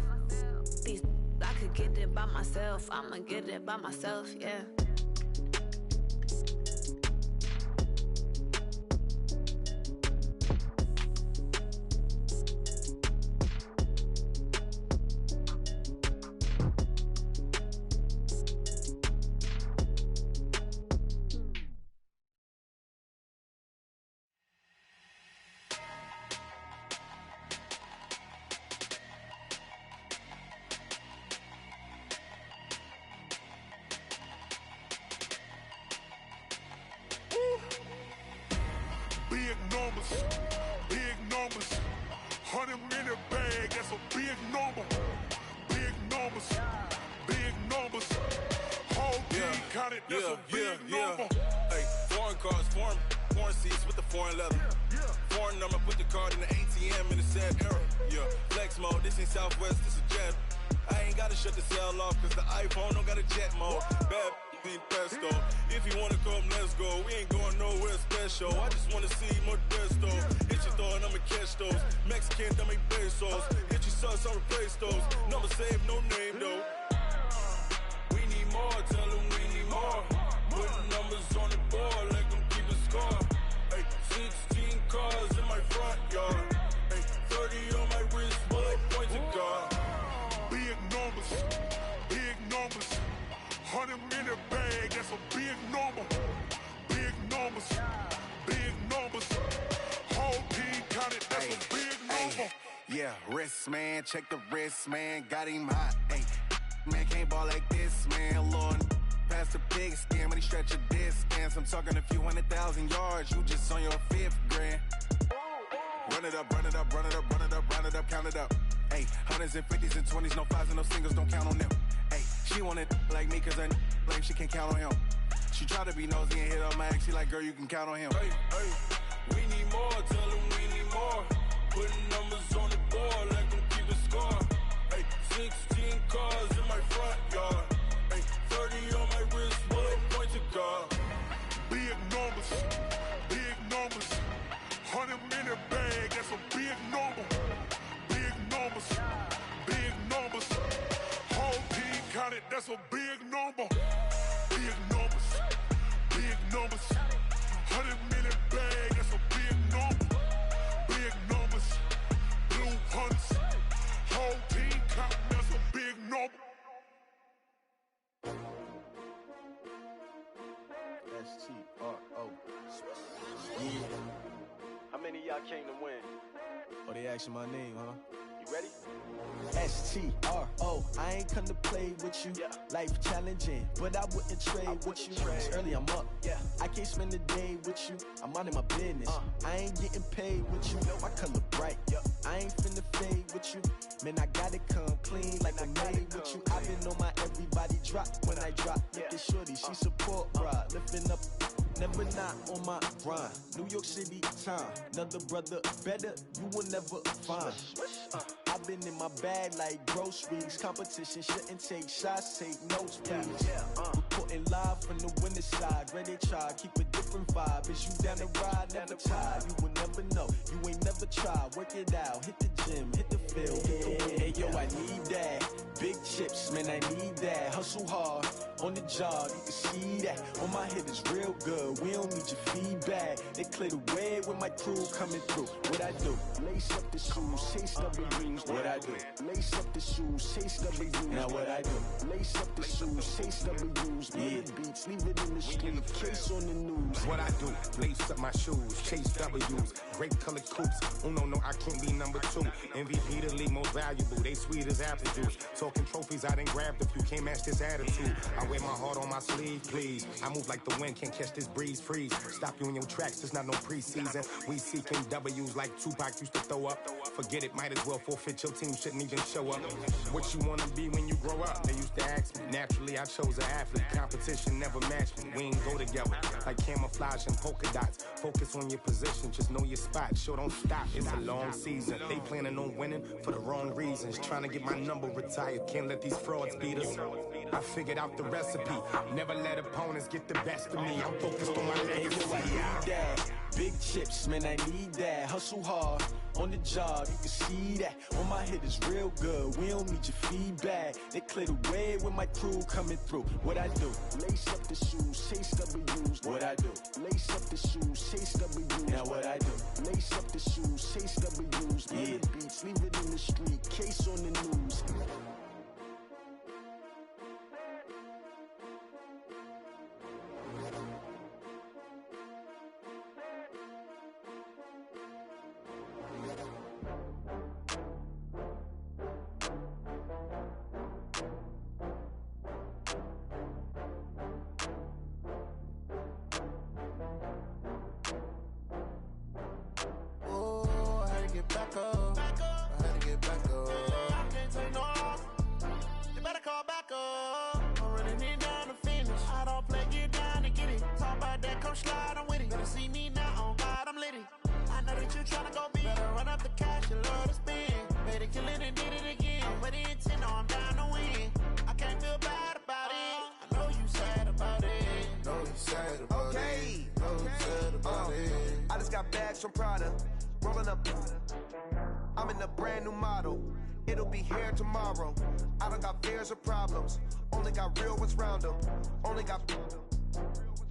These I could get it by myself. I'ma get it by myself, yeah. Big numbers, 100 in the bag, that's a big number. Big numbers, whole team counted, that's a big number. Hey, foreign cars, foreign seats with the foreign leather. Foreign number, put the card in the ATM in the sad era. Yeah, flex mode, this ain't Southwest, this is jet. I ain't gotta shut the cell off, cause the iPhone don't got a jet mode. Bad need pesto. If you wanna come, let's go. We ain't going nowhere special. I just wanna see more Modesto. Hit your thought, I'ma catch those. Mexican, dummy pesos. Hit your sus, I'll replace those. Number save, no name though. We need more, tell them we need more. Putting numbers on the board, let them keep a score. Hey, 16 cars in my front yard. Hey, 30 on my wrist, bullet point to God. Big numbers, 100 in the bag, that's a big number. Big numbers, whole team counted, that's a big number. Yeah, wrist man, check the wrist man, got him hot. Ay, man can't ball like this, man. Lord, past the pig skin, but he stretch a distance. I'm talking a few 100,000 yards, you just on your 5th grand. Run it up, run it up, run it up, run it up, round it up, count it up. Ay, 100s and 50s and 20s, no 5s and no singles, don't count on them. Ay, she want it like me cause I like she can't count on him. She try to be nosy and hit up my ex. She like, girl, you can count on him. Hey, hey, we need more. Tell them we need more. Putting numbers on the board, let them keep it score. Hey, 16 cars in my front yard. Hey, 30 on my wrist, what a point to guard. Big numbers, big numbers. 100 minute bag, that's a big number. Big numbers, big numbers. Whole team counted, that's a big number. Big numbers, big numbers. 100 minute bag, that's a big number. Big numbers, blue hunts. Whole team counting, that's a big number. S-T-R-O. Yeah. How many of y'all came to win? Oh, they asking my name, huh? You ready? S-T-R-O, I ain't come to play with you. Yeah. Life challenging, but I wouldn't trade with you. It's early, I'm up. Yeah. I can't spend the day with you. I'm minding my business. I ain't getting paid with you. My color bright. I ain't finna fade with you. Man, I gotta come clean like I'm made with you. I've been on my everybody drop when I drop. Look at shorty, she support, bruh. Lifting up, never not on my grind. New York City time. Another brother better, you will never find. I've been in my bag like groceries. Competition shouldn't take shots, take notes, please. Reporting live from the winter side. Ready to try, keep a different vibe. Is you down the ride, never tired. You will never know, you ain't never tried. Work it out, hit the gym, hit the field, hit the wind. Hey yo, I need that. Big chips, man, I need that. Hustle hard, on the job, you can see that. On my head is real good, we don't need your feedback. They clear the way with my crew coming through. What I do? Lace up the shoes, chase W's. What I do? Lace up the shoes, chase W's. Now what I do? Lace up the shoes, chase W's. Yeah. Beats, leave it in the street, case on the news. What I do? Lace up my shoes, chase W's. Great colored coops. No, I can't be number 2. MVP the league most valuable. They sweet as apple juice. Talking trophies, I done grabbed a few. Can't match this attitude. I wear my heart on my sleeve, please. I move like the wind, can't catch this breeze. Freeze. Stop you in your tracks. It's not no preseason. We seeking W's like Tupac used to throw up. Forget it, might as well forfeit. Your team shouldn't even show up. What you wanna be when you grow up? They used to ask me. Naturally, I chose an athlete. Competition never matched me. We ain't go together like camouflage and polka dots. Focus on your position, just know your spot. Sure, don't stop. It's a long season. They planning on winning for the wrong reasons. Trying to get my number retired. Can't let these frauds beat us. I figured out the recipe. Never let opponents get the best of me. I'm focused on my legacy. Big chips, man, I need that. Hustle hard, on the job, you can see that. On my head is real good, we don't need your feedback. They clear the way with my crew coming through. What I do? Lace up the shoes, chase W's. What I do? Lace up the shoes, chase W's. Now what I do? Lace up the shoes, chase W's. Yeah. Beats, leave it in the street, case on the news. Back up. I had to get back up. I can't take no loss. You better call back up. I'm running it down to finish. I don't play, get down to get it. Talk about that, come slide, I'm with it. Better see me now, on God, I'm litty. I know that you tryna go big. Better run up the cash, you love to spend. Better kill it and did it again. I'm with the intent, no, I'm down to win. I can't feel bad about it. I know you sad about it. Know you sad about it. Know you sad about it. I just got bags from Prada. Rolling up, I'm in a brand new model. It'll be here tomorrow. I don't got fears or problems. Only got real ones round them. Only got.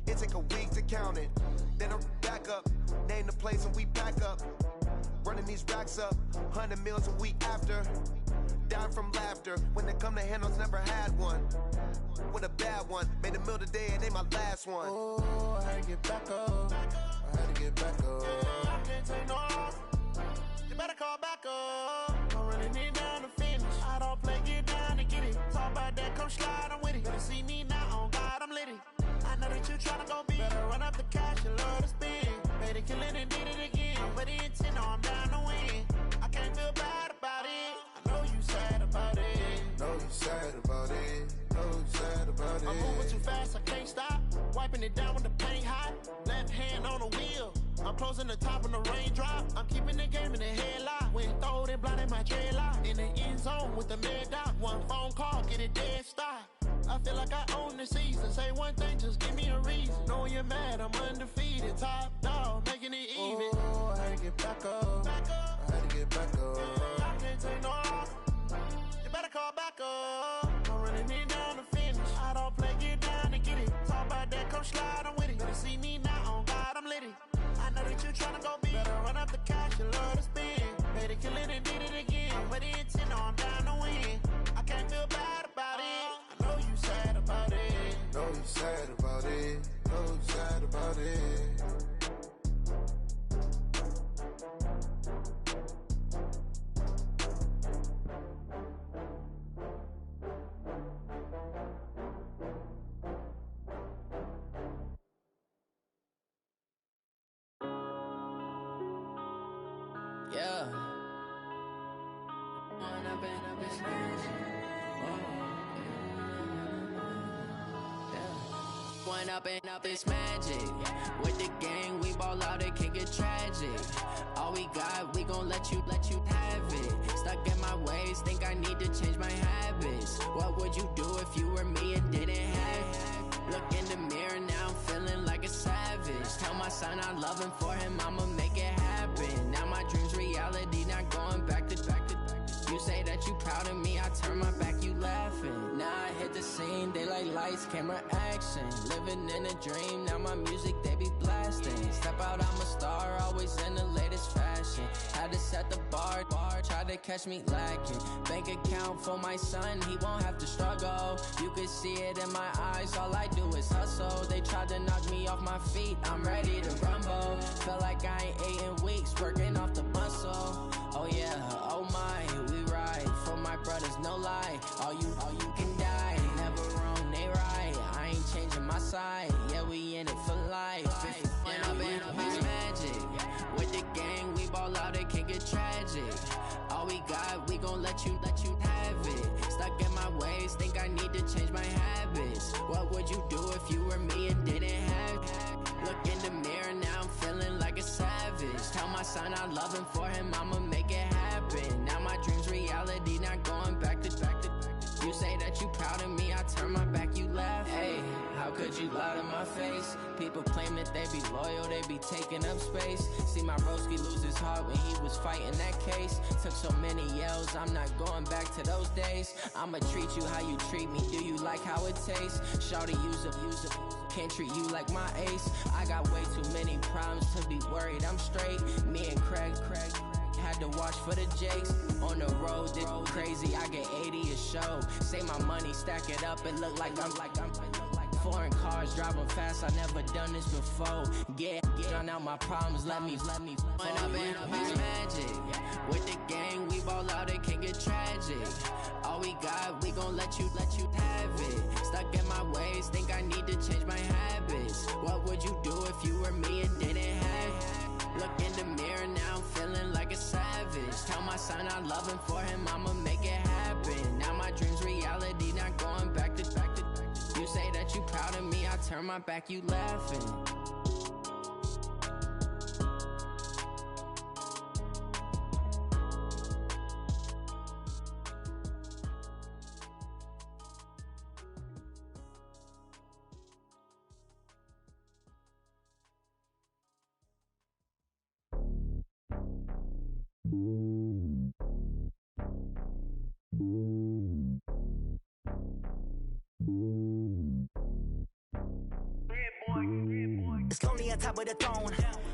It take a week to count it. Then I back up. Name the place and we back up. Running these racks up. 100 meals a week after. Down from laughter. When they come to handles, never had one. With a bad one. Made a meal today and ain't my last one. Oh, I had to get back up. I had to get back up. I can't take no loss. You better call back up. I'm running it down to finish. I don't play, get down to get it. Talk about that, come slide, I'm with it. Better see me now, on God, I'm litty. I know that you tryna go big. Better run up the cash, you love to spend. Better kill it and did it again. I'm with the intent, no, I'm down to win. I can't feel bad about it. I know you sad about it. Know you sad about it. Know you sad about it. about it. I'm moving too fast, I can't stop. Wiping it down when the paint hot. Left hand on the wheel. I'm closing the top when the raindrop. I'm keeping the game in the headlock. When throwed and blinded my dreadlock. In the end zone with the mad dot. One phone call, get it dead stop. I feel like I own the season. Say one thing, just give me a reason. Knowing you're mad, I'm undefeated. Top dog, making it even. Oh, I had to get back up. I had to get back up. I can't take no loss. You better call back up. I'm running it down to finish. I don't play, get down to get it. Talk about that, come slide, I'm with it. Better see me now, on God, I'm lit it. I know that you tryna go big. Better run up the cash, you love to spend. Better kill it and did it again. I'm with the intent, no, I'm down to win. I can't feel bad about it. I know you sad about it. Know you sad about it. Know you sad about it. Yeah. One up and up, it's magic. With the gang, we ball out, it can get tragic. All we got, we gon' let you have it. Stuck in my ways, think I need to change my habits. What would you do if you were me and didn't have it? Look in the mirror now, I'm feeling like a savage. Tell my son I love him, for him I'ma make it happen. Now my dream's reality, not going back to. You say that you proud of me, I turn my back, you laughing. Now I hit the scene, they like lights, camera, action. Living in a dream, now my music, they be blasting. Step out, I'm a star, always in the latest fashion. Had to set the bar, try to catch me lacking. Bank account for my son, he won't have to struggle. You can see it in my eyes, all I do is hustle. They tried to knock me off my feet, I'm ready to rumble. Feel like I ain't ate in weeks, working off the muscle. Oh yeah, oh my, we ride for my brothers, no lie. All you can die, never wrong, they right. I ain't changing my side, yeah, we in it for life. When up it's magic. With the gang, we ball out, it can get tragic. All we got, we gon' let you have it. Stuck in my ways, think I need to change my habits. What would you do if you were me and didn't have it? Look in the mirror, now I'm feeling like a savage. Tell my son I love him, for him I'ma make it happen. Now my dream's reality, not going back to. You say that you proud of me, I turn my back, you laugh. Hey, how could you lie to my face? People claim that they be loyal, they be taking up space. See my broski lose his heart when he was fighting that case. Took so many yells, I'm not going back to those days. I'ma treat you how you treat me, do you like how it tastes? Shawty, use it, can't treat you like my ace. I got way too many problems to be worried, I'm straight. Me and Craig had to watch for the Jakes. On the road, this crazy, I get 80 a show. Say my money, stack it up, it look like I'm foreign cars, driving fast, I never done this before. Drown out my problems, let me When up it's magic. With the gang, we ball out, it can get tragic. All we got, we gon' let you have it. Stuck in my ways, think I need to change my habits. What would you do if you were me and didn't have it? Look in the mirror, now I'm feeling like a savage. Tell my son I love him, for him I'ma make it happen. Now my dream's reality, not going back to. You say that you proud of me, I turn my back, you laughing. It's lonely on top of the throne.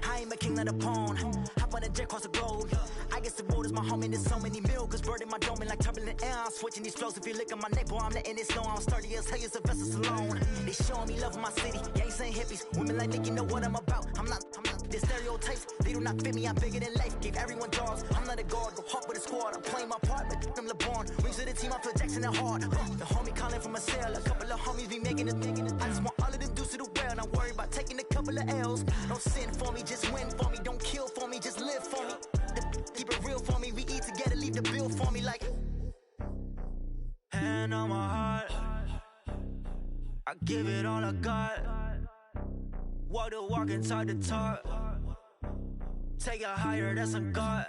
I am a king, not a pawn. Hop on a jet across the globe. I guess the road is my home and there's so many milkers. Bird in my dome and like turbulent air. I'm switching these flows. If you look at my neck, boy, I'm letting it snow. I'm sturdy as hell, as a vessel alone. They showing me love in my city. Gangs and hippies. Women like Nicky know what I'm about. I'm not. The stereotypes, they do not fit me. I'm bigger than life. Gave everyone jobs. I'm not a guard. Go hard with a squad. I'm playing my part, but I'm LeBron. Rings to the team, I feel Jackson and hard. The homie calling from a cell. A couple of homies be making it. I just want all of them dudes to do well. Not worry about taking a couple of L's. Don't sin for me, just win for me. Don't kill for me, just live for me. Keep it real for me. We eat together, leave the bill for me like. Hand on my heart. give it all I got. Walk the walk and talk the talk. Take it higher, that's a God.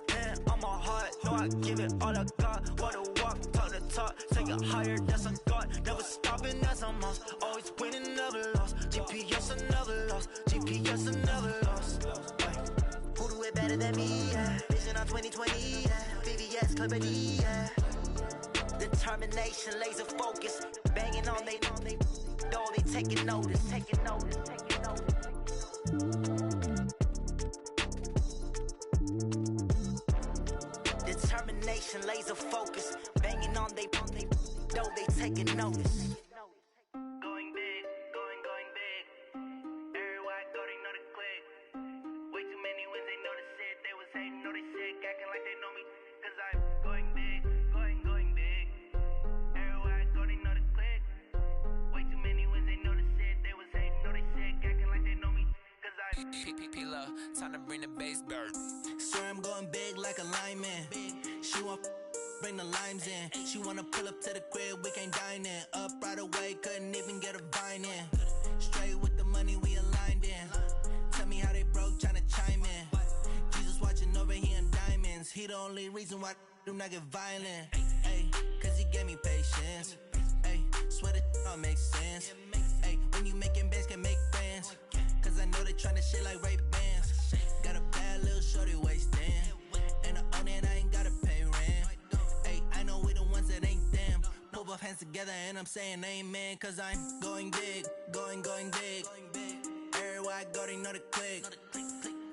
Man, on my heart, no, I give it all I got. Walk the walk, talk the talk. Take it higher, that's a God. Never stopping, that's a must. Always winning, never lost. GPS, I never lost. GPS, I never lost. Who do it better than me? Yeah. Vision on 2020, yeah. VVS, Clipper D, yeah. Determination, laser focus. Banging on they know they taking notice. Determination, laser focus. Banging on they know they taking notice. Going big, going big. Everywhere I go, they know the click. Way too many wins, they know the shit. They was hating, know they sick, acting like they know me. Cause I'm going big, going big. Everywhere I go, they know the click. Way too many wins, they know the shit. They was hating, know they sick, acting like they know me. Cause I'm P-P-P-Love, time to bring the bass bird. Swear I'm going big like a lineman. She want bring the limes in. She wanna pull up to the crib, we can't dine in. Up right away, couldn't even get a vine in. Straight with the money we aligned in. Tell me how they broke, tryna chime in. Jesus watching over here in diamonds. He the only reason why I do not get violent. Ay, cause he gave me patience. Ay, swear that all makes sense. Ay, when you making bands, can make friends. Cause I know they tryna shit like Ray-Bans. Got a bad little shorty wasting. And I own it, I ain't gotta pay rent. Ay, I know we the ones that ain't them. Pull both hands together and I'm saying amen. Cause I'm going big, going big. Everywhere I go, they know the click.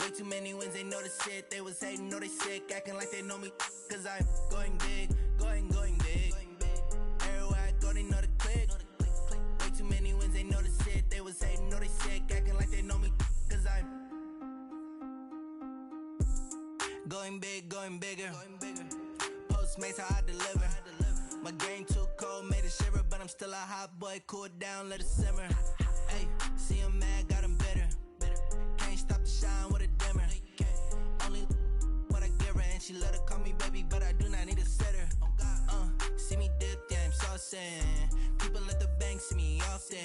Way too many wins, they know the shit. They was hating, know they sick, acting like they know me. Cause I'm going big, going big. Everywhere I go, they know the click. Way too many wins, they know the shit. They was hating, know they sick, acting like they know me. Cause I'm going big, going bigger. Postmates how I deliver. My game too cold, made it shiver, but I'm still a hot boy. Cool it down, let it simmer. Hey, see him mad, got him bitter. Can't stop the shine with a dimmer. Only what I give her, and she let her call me baby, but I do not need a sitter. See me dip, yeah, I'm saucing. People at the bank see me often.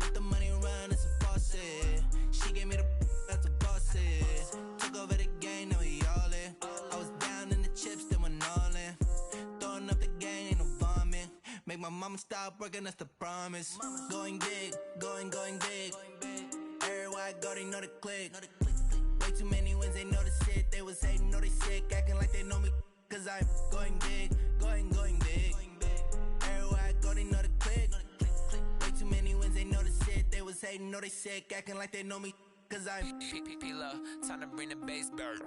Let the money run, it's a faucet. She gave me the that's a faucet. Took over the game, now we all in. I was down in the chips, then went all in. Throwing up the gang, ain't no vomit. Make my mama stop working, that's the promise. Going big, going big. Everywhere I go, they know the click. Way too many wins, they know the shit. They was hating, know they sick, acting like they know me. Cause I'm going big, going big. Everywhere I go, they know the click. Way too many wins, they know the shit. They was hating, know they sick, acting like they know me. Cause I'm P-P-P-Love, time to bring the bass bird.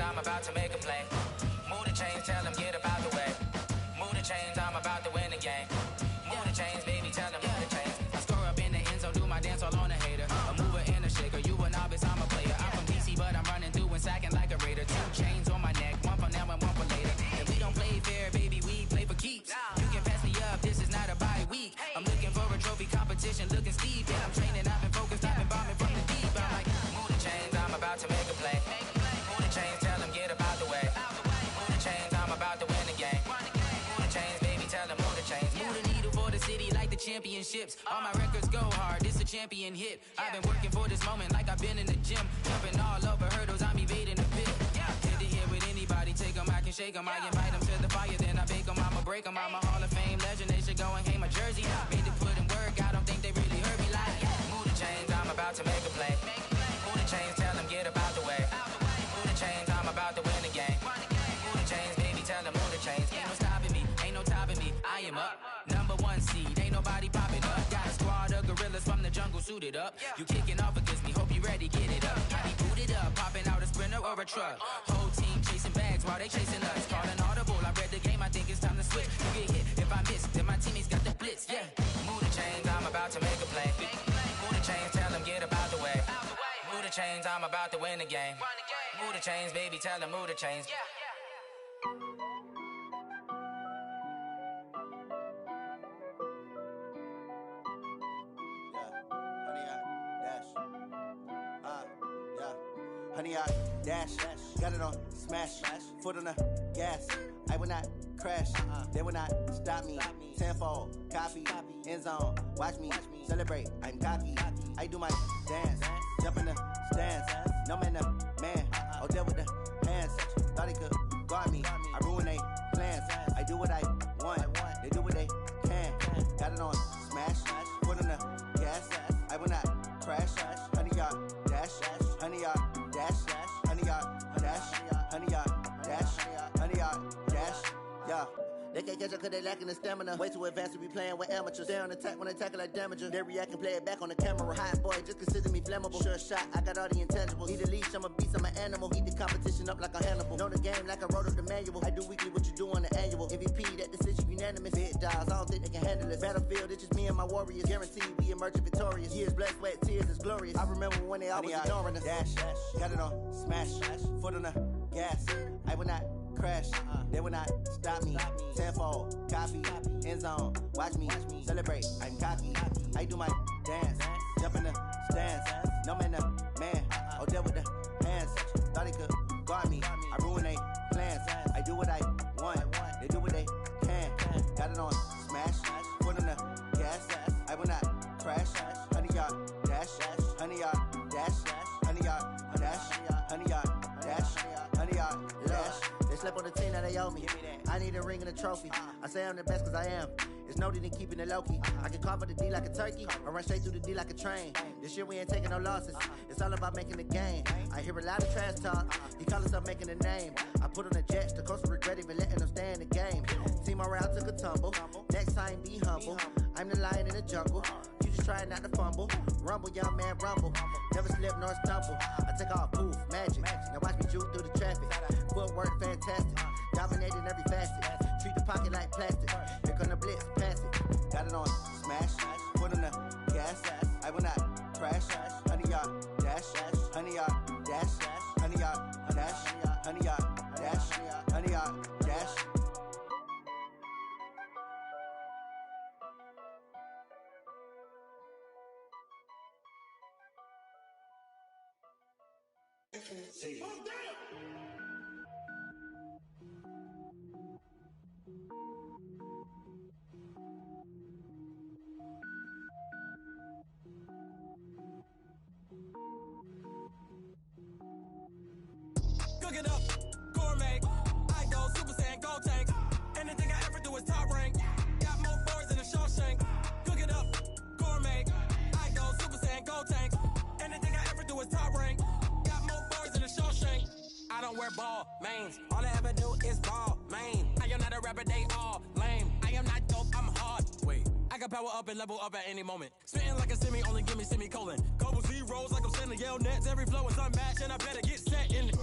I'm about to make a play. Move the chains, tell them get up out the way. Move the chains, I'm about to win the game. Move the chains, baby, tell them move the chains. I score up in the end zone, do my dance all on a hater. A mover and a shaker, you a novice, I'm a player. I'm from DC, but I'm running through and sacking like a raider. 2 chains on my neck, one for now and one for later. And we don't play fair, baby, we play for keeps. You can pass me up, this is not a bye week. I'm looking for a trophy competition, looking steep. And I'm training, I've been focused, I've been bombing from the deep. I'm like, move the chains, I'm about to make a play. Move the chains, tell them get up out the way. Move the chains, I'm about to win the game. Move the chains, baby, tell them move the chains. Move the needle for the city like the championships. All my records go hard, this a champion hit. I've been working for this moment like I've been in the gym. Jumping all over hurdles, I'm evading the pit. Head to head with anybody, take them, I can shake them. I invite them to the fire, then I bake them, I'ma break them. I'm a Hall of Fame legend, they should go and hang my jersey. Made to put in work, I don't think they really heard me like. Move the chains, I'm about to make a play. Move the chains, tell them get up out the way. Move the chains, I'm about to win the suited up. You kicking off against me, hope you ready, get it up. I be booted up, popping out a Sprinter or a truck. Whole team chasing bags while they chasing us. Calling audible, I read the game, I think it's time to switch. You get hit, if I miss, then my teammates got the blitz, yeah. Move the chains, I'm about to make a play. Move the chains, tell them get about the way. Move the chains, I'm about to win the game. Move the chains, baby, tell them move the chains. Honey, I dash, got it on smash, foot on the gas. I will not crash, they will not stop me. Tenfold, copy, end zone, watch me celebrate. I'm cocky, I do my dance, jump in the stands. No man, the man, oh deal with the hands. Thought he could guard me, I ruin they plans. I do what I want, they do what they can. Got it on smash, foot on the gas. I will not crash, honey, y'all dash, honey, y'all dash, honey, y'all dash, honey, y'all dash, honey, y'all dash, yeah. They can't catch up cause they lacking the stamina. Way too advanced to be playing with amateurs. Stay on attack when they tackle like damager. They react and play it back on the camera. Hot boy, just consider me flammable. Sure shot, I got all the intangibles. Need a leash, I'm a beast, I'm an animal. Eat the competition up like a Hannibal. Know the game like I wrote up the manual. I do weekly what you do on the annual. MVP, that decision unanimous. Big dials, I don't think they can handle it. Battlefield, it's just me and my warriors. Guaranteed we emerge victorious. Years, blood, sweat, tears is glorious. I remember when they always ignoring us. Dash, got it on smash, foot on the gas. I will not crash, they will not stop me. Tenfold, copy, end zone, watch me celebrate. I'm cocky, I do my dance, jump in the stands. No man, the man, oh deal with the hands. Thought he could guard me, I ruin they plans. I do what I want, they do what they can. Got it on smash, foot on the gas. I will not crash, honey, y'all dash, honey, y'all dash, honey, y'all dash, honey, y'all dash, honey, y'all dash. They slept on the team that they owe me. I need a ring and a trophy. I say I'm the best cause I am. It's no need in keeping it low-key. I can carve up the D like a turkey or run straight through the D like a train. This year we ain't taking no losses. It's all about making the game. I hear a lot of trash talk. He call himself making a name. I put on the Jets. The coach will regret even letting them stay in the game. Team morale took a tumble. Next time be humble. I'm the lion in the jungle. You just try not to fumble. Rumble, young man, rumble. Never slip nor stumble. I take off, poof, magic. Now watch me juke through the traffic. Footwork fantastic. Dominating every facet. Treat the pocket like plastic. Here come the blitz, pass it. Got it on smash, foot on the gas. I will not crash. Honey, y'all dash, honey, y'all dash, honey, y'all dash, honey, y'all dash, honey, y'all dash. Cook it up, gourmet. I go Super Saiyan, go tank. Anything I ever do is top rank. Got more boards than a Shawshank. Cook it up, gourmet. I go Super Saiyan, go tank. Anything I ever do is top rank. Got more boards than a Shawshank. I don't wear ball mains. All I ever do is ball main. I am not a rapper, they all lame. I am not dope, I'm hard. Wait, I can power up and level up at any moment. Spitting like a semi, only give me semicolon. Couple zeros like I'm sending yell nets. Every flow is unmatched and I better get set in it.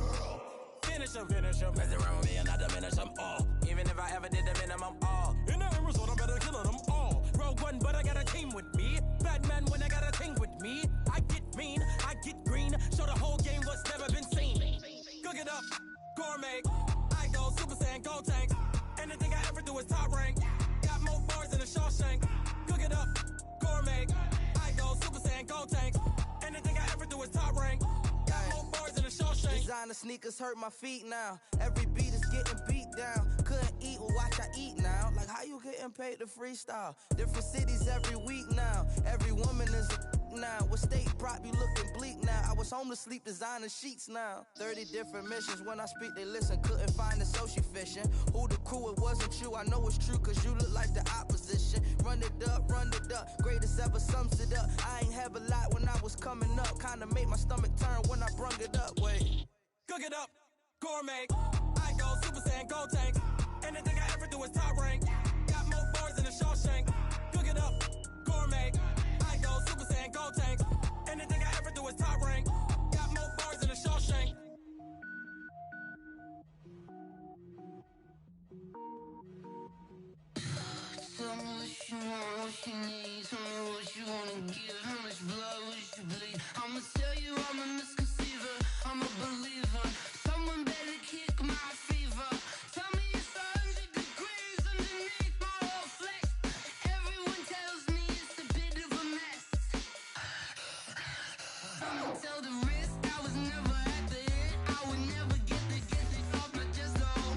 Finish them. Mess around with me and I diminish them all. Even if I ever did the minimum all. In the end result, I'm better killing them all. Rogue One, but I got a team with me. Batman when I got a team with me. I get mean, I get green. Show the whole game what's never been seen. Cook it up, gourmet. I go Super Saiyan, go tank. Anything I ever do is top rank. Got more bars than a Shawshank. Cook it up, gourmet. I go Super Saiyan, go tank. Anything I ever do is top rank. Got more bars than a Shawshank. Designer sneakers hurt my feet now. Every beat is getting beat down. Couldn't eat, well watch I eat now. Like how you getting paid to freestyle? Different cities every week now. Every woman is a now. What state prop you looking bleak now? I was home to sleep designing sheets now. 30 different missions. When I speak they listen. Couldn't find the social fishing. Who the crew? It wasn't you. I know it's true cause you look like the opposition. Run it up. Greatest ever sums it up. I ain't have a lot when I was coming up. Kinda made my stomach turn when I brung it up. Wait. Cook it up, gourmet. I go Super Saiyan, go tank. Anything I ever do is top rank. Got more bars than a Shawshank. Cook it up, gourmet. I go Super Saiyan, go tank. Tell the risk I was never at the end. I would never get it off my chest, though.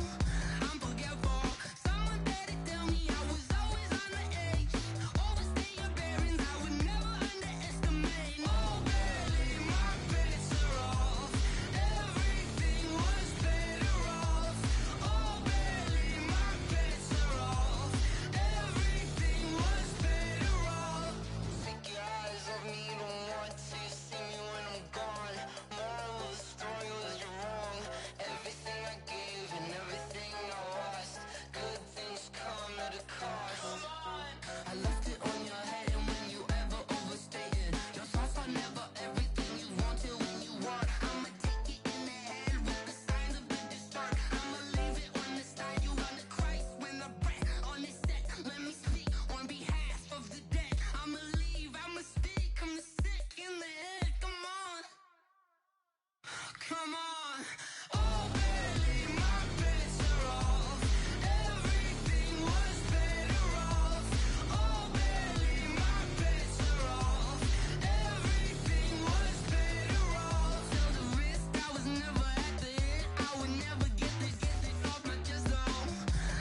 I'm forgetful. Someone better tell me I was always on the edge. Overstay your bearings, I would never underestimate. Oh, barely, my bets are off. Everything was better off. Oh, barely, my bets are off. Everything was better off. Take your eyes off me, you don't want to see me when I'm gone. Moral of the story was you're wrong. Everything I gave and everything I lost. Good things come at a cost. I left it on your head, and when you ever overstay it, your thoughts are never everything you wanted when you want. I'ma take it in the head with the signs of a distort. I'ma leave it on the side. You run the Christ when I breath on this set. Let me speak on behalf of the dead. I'ma leave, I'ma speak. I'm the sick in the head. Come on, come on. Oh, barely, my bets are off. Everything was better off. Oh, barely, my bets are off. Everything was better off. Tell the risk I was never at the end. I would never get it off my chest, though.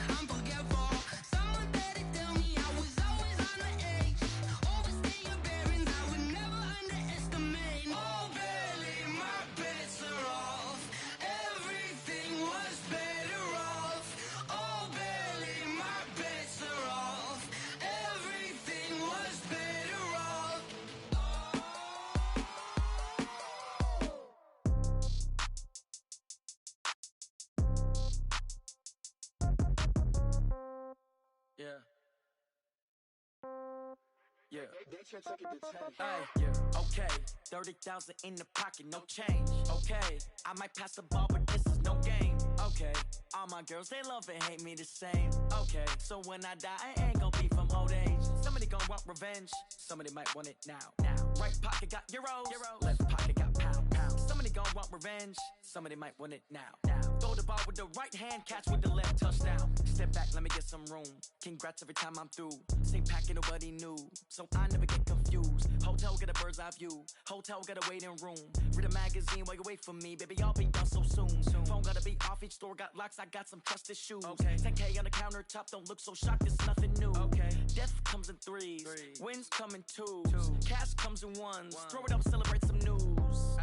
I'm forgetful. Someone better tell me I was always on the edge. Overstay your bearings, I would never underestimate. Oh, barely, my bets are off. Everything was better off. Oh, barely, my bets are off. Everything was better off. Yeah. Yeah. Hey, yeah. Okay. 30,000 in the pocket, no change. Okay. I might pass the ball, but this is no game. Okay. All my girls, they love and hate me the same. Okay. So when I die, I ain't gonna be from old age. Somebody gonna want revenge. Somebody might want it now. Right pocket got euros. Left pocket got pound. Somebody gonna want revenge. Somebody might want it now. Throw the ball with the right hand, catch with the left, touchdown. Step back, let me get some room. Congrats every time I'm through. Same packet, nobody knew, so I never get confused. Hotel get a bird's eye view. Hotel get a waiting room. Read a magazine while you wait for me, baby. I'll be done so soon. Phone gotta be off. Each store got locks. I got some trusted shoes. 10K on the countertop. Don't look so shocked. It's nothing new. Death comes in threes. Wins come in twos. Cash comes in ones. Throw it up, celebrate some news.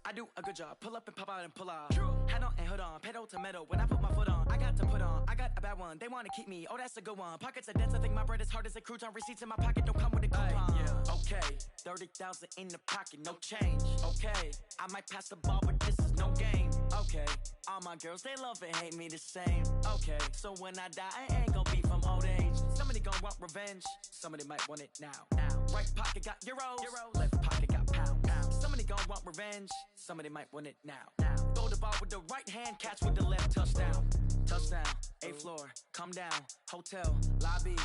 I do a good job. Pull up and pop out and pull off. Hat on and hood on. Pedal to metal. When I put my foot on, I got to put on. I got a bad one. They want to keep me. Oh, that's a good one. Pockets are dense. I think my bread is hard as a crouton. Receipts in my pocket don't come with a coupon. Okay. 30,000 in the pocket. No change. Okay. I might pass the ball, but this is no game. Okay. All my girls, they love and hate me the same. Okay. So when I die, I ain't gonna be from old age. Somebody gonna want revenge. Somebody might want it now. Right pocket got euros. Left pocket got pound. Somebody gon' want revenge. Somebody might want it now. Throw the ball with the right hand, catch with the left, touchdown. Touchdown, 8th floor, come down, hotel, lobby.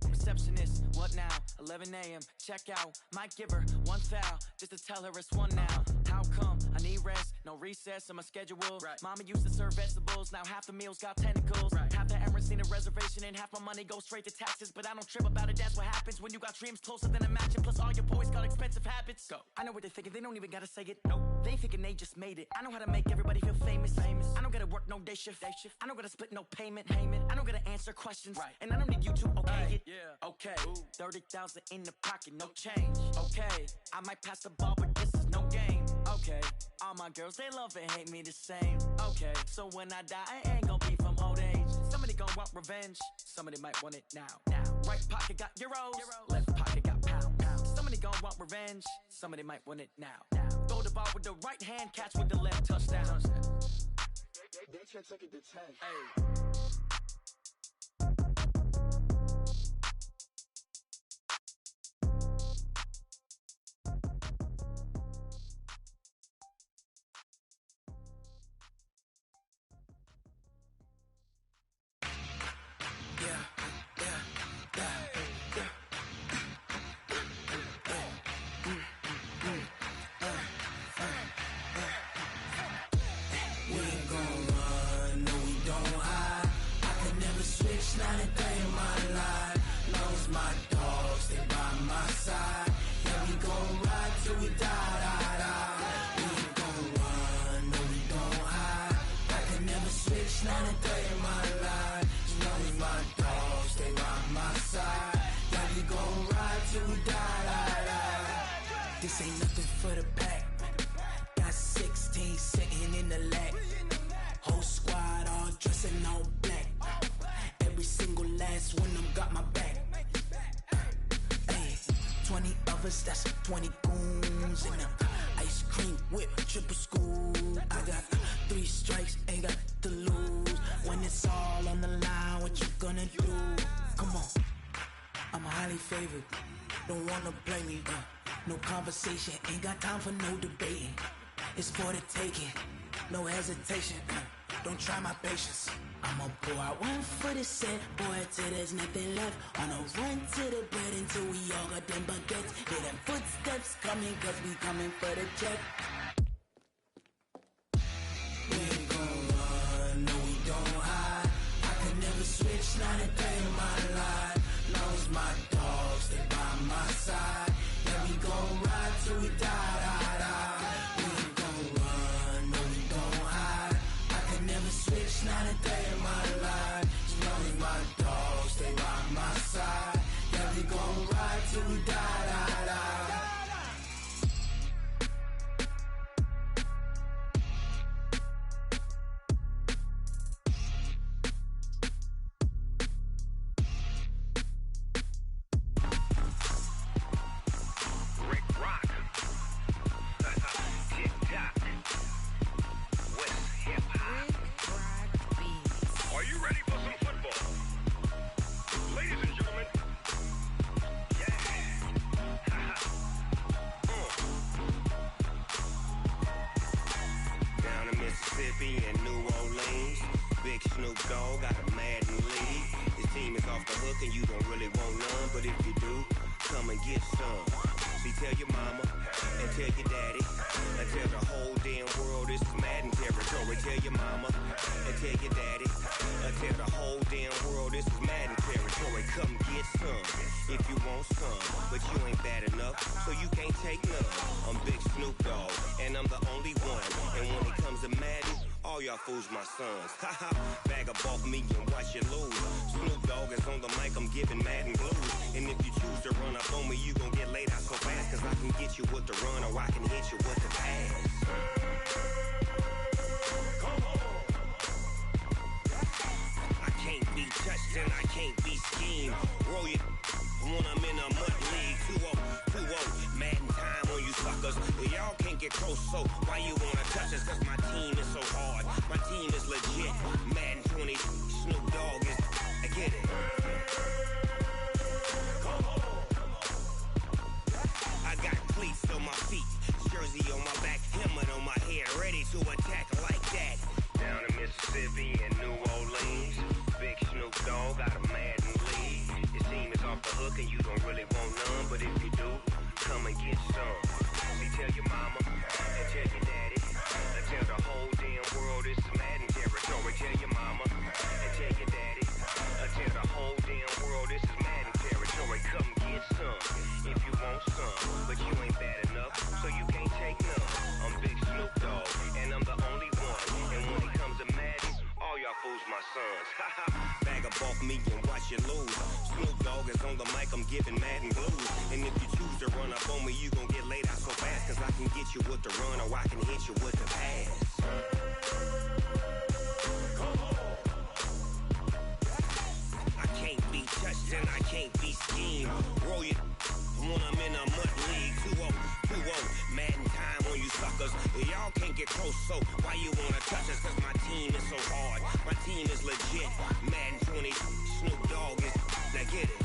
Receptionist, what now? 11 a.m., check out. Might give her one foul, just to tell her it's one now. How come? I need rest, no recess in my schedule. Mama used to serve vegetables, now half the meals got tentacles. Half the errands need a reservation, and half my money goes straight to taxes. But I don't trip about it, that's what happens when you got dreams closer than a match. And plus all your boys got expensive habits. I know what they're thinking, they don't even gotta say it. Nope. They ain't thinking they just made it. I know how to make everybody feel famous. I don't gotta work no day shift. I don't gotta split no payment. I don't gotta answer questions. And I don't need you to okay it. Okay, 30,000 in the pocket, no change. Okay, I might pass the ball, but this is no game. Okay, all my girls, they love and hate me the same. Okay, so when I die, I ain't gonna be from old age. Somebody gonna want revenge. Somebody might want it now. Right pocket got euros. Left pocket got pound. Somebody gonna want revenge. Somebody might want it now. Throw the ball with the right hand, catch with the left, touchdown. They took it to 10. We ain't gon' run, no we don't hide. for the pack. Got 16 sitting in the lap. Whole squad all dressing all black. Every single last one of them got my back. Hey, 20 of us, that's 20 goons in the ice cream whip, triple school. I got 3 strikes, ain't got to lose. When it's all on the line, what you gonna do? Come on, I'm highly favored. Don't wanna blame me. No conversation, ain't got time for no debating. It's for the taking, no hesitation. Don't try my patience. I'ma pour out one for the set, boy, till there's nothing left. On a run to the bread until we all got them baguettes. Hear them footsteps coming, cause we coming for the check. We ain't gon' run, no we don't hide. I can never switch, not a day in my life. Long as my dogs stay by my side. Yeah, we gon' ride till we die, die, die. We ain't gon' run, no we don't hide. I can never switch, not a day in my life. As long as my dogs stay by my side. Yeah, we gon' ride till we die, die, die. Fools my sons. Haha, bag up off me and watch you lose. Snoop Dogg is on the mic, I'm giving Madden blues. And if you choose to run up on me, you gon' get laid out so fast. Cause I can get you with the run or I can hit you with the pass. Come on. I can't be touched and I can't be schemed. Roll you when I'm in a mud league. 2-0, 2-0, Madden time on you suckers. Y'all can't get close, so why you wanna touch us? Cause my team is so hard. My team is legit. Madden 20, Snoop Dogg is. I get it. Come on. I got cleats on my feet, jersey on my back, helmet on my head, ready to attack like that. Down in Mississippi and New Orleans, big Snoop Dogg got a Madden lead. Your team is off the hook and you don't really want none, but if you do, come and get some. See, tell your mama and tell your daddy. Tell the whole damn world it's Madden territory. Tell your mama and tell your daddy. Tell the whole damn world this is Madden territory. Come get some if you want some, but you ain't bad enough, so you can't take none. I'm Big Snoop Dogg, and I'm the only one. And when it comes to Madden, all y'all fools my sons. Haha, bag up off me and watch you lose. Snoop Dogg is on the mic, I'm giving Madden blues. And if you choose to run up on me, you gon' get laid out so fast. Cause I can get you with the run or I can hit you with the pass. Come on. I can't be touched and I can't be schemed. Roll you when I'm in a mud league. 2-0, 2-0, Madden time on you suckers. Y'all can't get close, so why you wanna touch us? Cause my team is so hard. My team is legit. Madden 20, Snoop Dogg is. Now get it.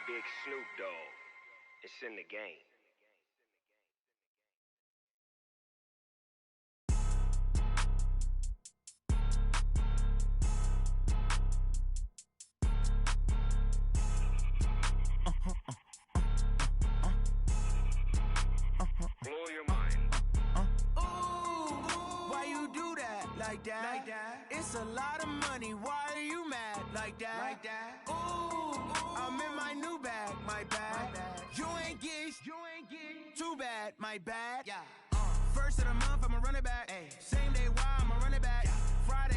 Big Snoop Dogg. It's in the game. Blow your mind. Ooh, why you do that? Like that? It's a lot of money. Why are you mad? Like that? Ooh, I'm in my new bag. My bad. You ain't get too bad. My bad. Yeah. First of the month, I'ma run it back. Same day, why I'ma run it back. Friday.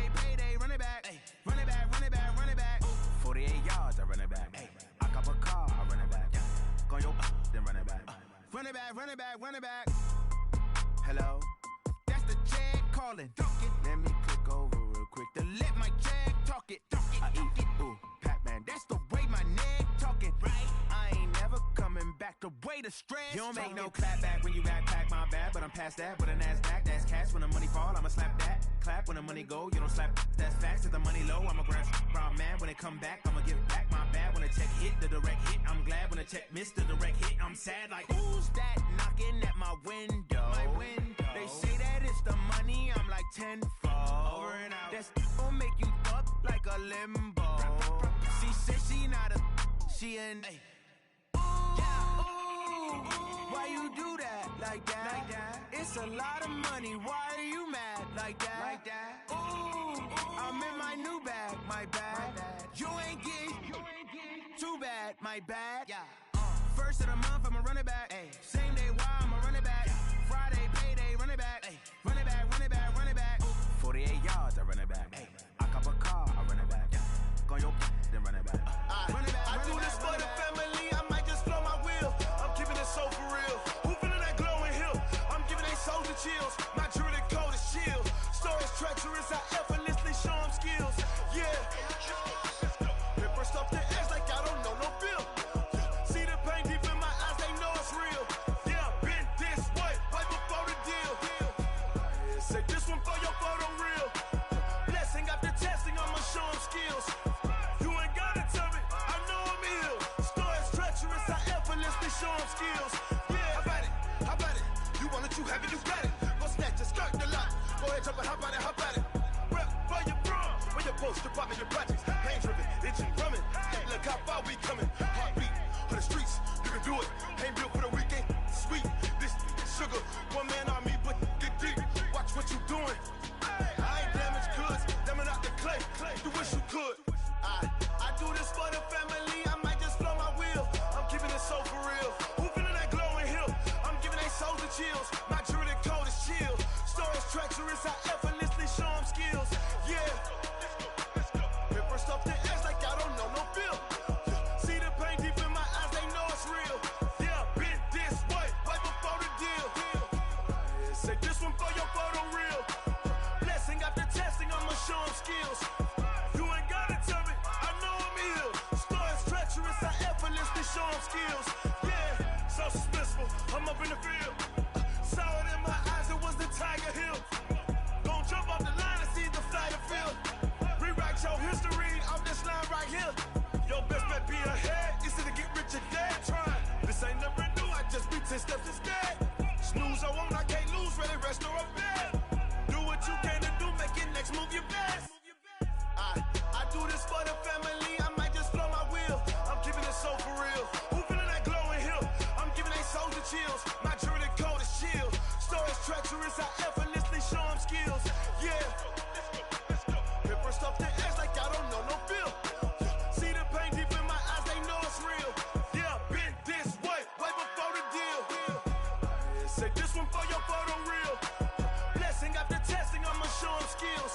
run it back. Hello? That's the Jag calling. Let me click over real quick to let my Jag talk it. I eat, ooh, Pac-Man, that's the way my neck talking. Right? I ain't never coming back the way the stress. You don't make no clap back when you backpack, my bad, but I'm past that with a NASDAQ. That's cash when the money fall, I'ma slap that. Clap when the money go, you don't slap. That's facts. If the money low, I'ma grab brown man. When it come back, I'ma give back my bad. When the check hit, the direct hit, I'm glad. When the check missed the direct hit, I'm sad. Like, who's that knocking at my window? They say that it's the money, I'm like tenfold. Over and out. That's gon' make you up like a limbo. She said she not a, she an. Why you do that like that? It's a lot of money. Why are you mad like that? Ooh, I'm in my new bag, my bad. You ain't getting too bad, my bad. First of the month, I'ma run it back. Same day, why I'ma run it back. Friday, payday, run it back. Run it back, run it back, run it back. 48 yards, I run it back. I cop a car, I run it back. Go on your then run it back. Run it back, I do this for the family, I might just blow my wheel. I'm keeping it so for real. Who feeling that glowing hill? I'm giving they soldier chills. My jewelry code is chill. Stories treacherous, I effortlessly show them skills. Yeah. Paper stuff the edge like I don't know no feel. See the pain deep in my eyes, they know it's real. Yeah, been this way, right before the deal. Say this one for your photo real. Blessing after testing, I'ma show them skills. You ain't gotta tell me, I know I'm ill. Stories treacherous, I effortlessly show them skills. Yeah, how about it? You want it, you have it, you got it. Go snatch it, skirt the lot. Go ahead, jump it, how about it? Rep for your bro, when you're poster, popping your projects. Pain driven, itching, drumming. Look how far we coming. Heartbeat for the streets, you can do it. Ain't built for the weekend, sweet. This sugar, one man army, but get deep. Watch what you doing. I ain't damaged goods, damn out the clay. You wish you could. I do this for the family, I might just blow my wheel. I'm keeping it so for real. Who feeling that glowing hill? I'm giving they souls the chills. My jewelry code is chill. Stories treacherous, I effortlessly show them skills. Yeah. Paper stuff the edge like I don't know no feel. See the pain deep in my eyes, they know it's real. Yeah, been this way, right before the deal. Say this one for your photo real. Blessing after testing, I'ma show them skills. You ain't gotta tell me, I know I'm ill. Stories treacherous, I effortlessly show them skills. Yeah, so suspenseful, I'm up in the field. Saw it in my eyes, it was the Tiger Hill. Gon' jump off the line and see the flight of field. Rewrite your history off this line right here. Your best bet be ahead, easy to get rich or dead trying. This ain't never new, I just be 10 steps instead. Snooze I won't, I can't lose, ready, rest or a bed. Do what you can to do, make it next move your best. I do this for the family, I might just blow my wheel. I'm keeping it so for real. Who feeling that glowing hill? I'm giving they soldier chills. My jewelry code is chill. Stories treacherous, I effortlessly show them skills. Yeah. Paper stuff the edge like I don't know no feel. See the pain deep in my eyes, they know it's real. Yeah, been this way, right before the deal. Say this one for your photo real. Blessing after testing, I'ma show them skills.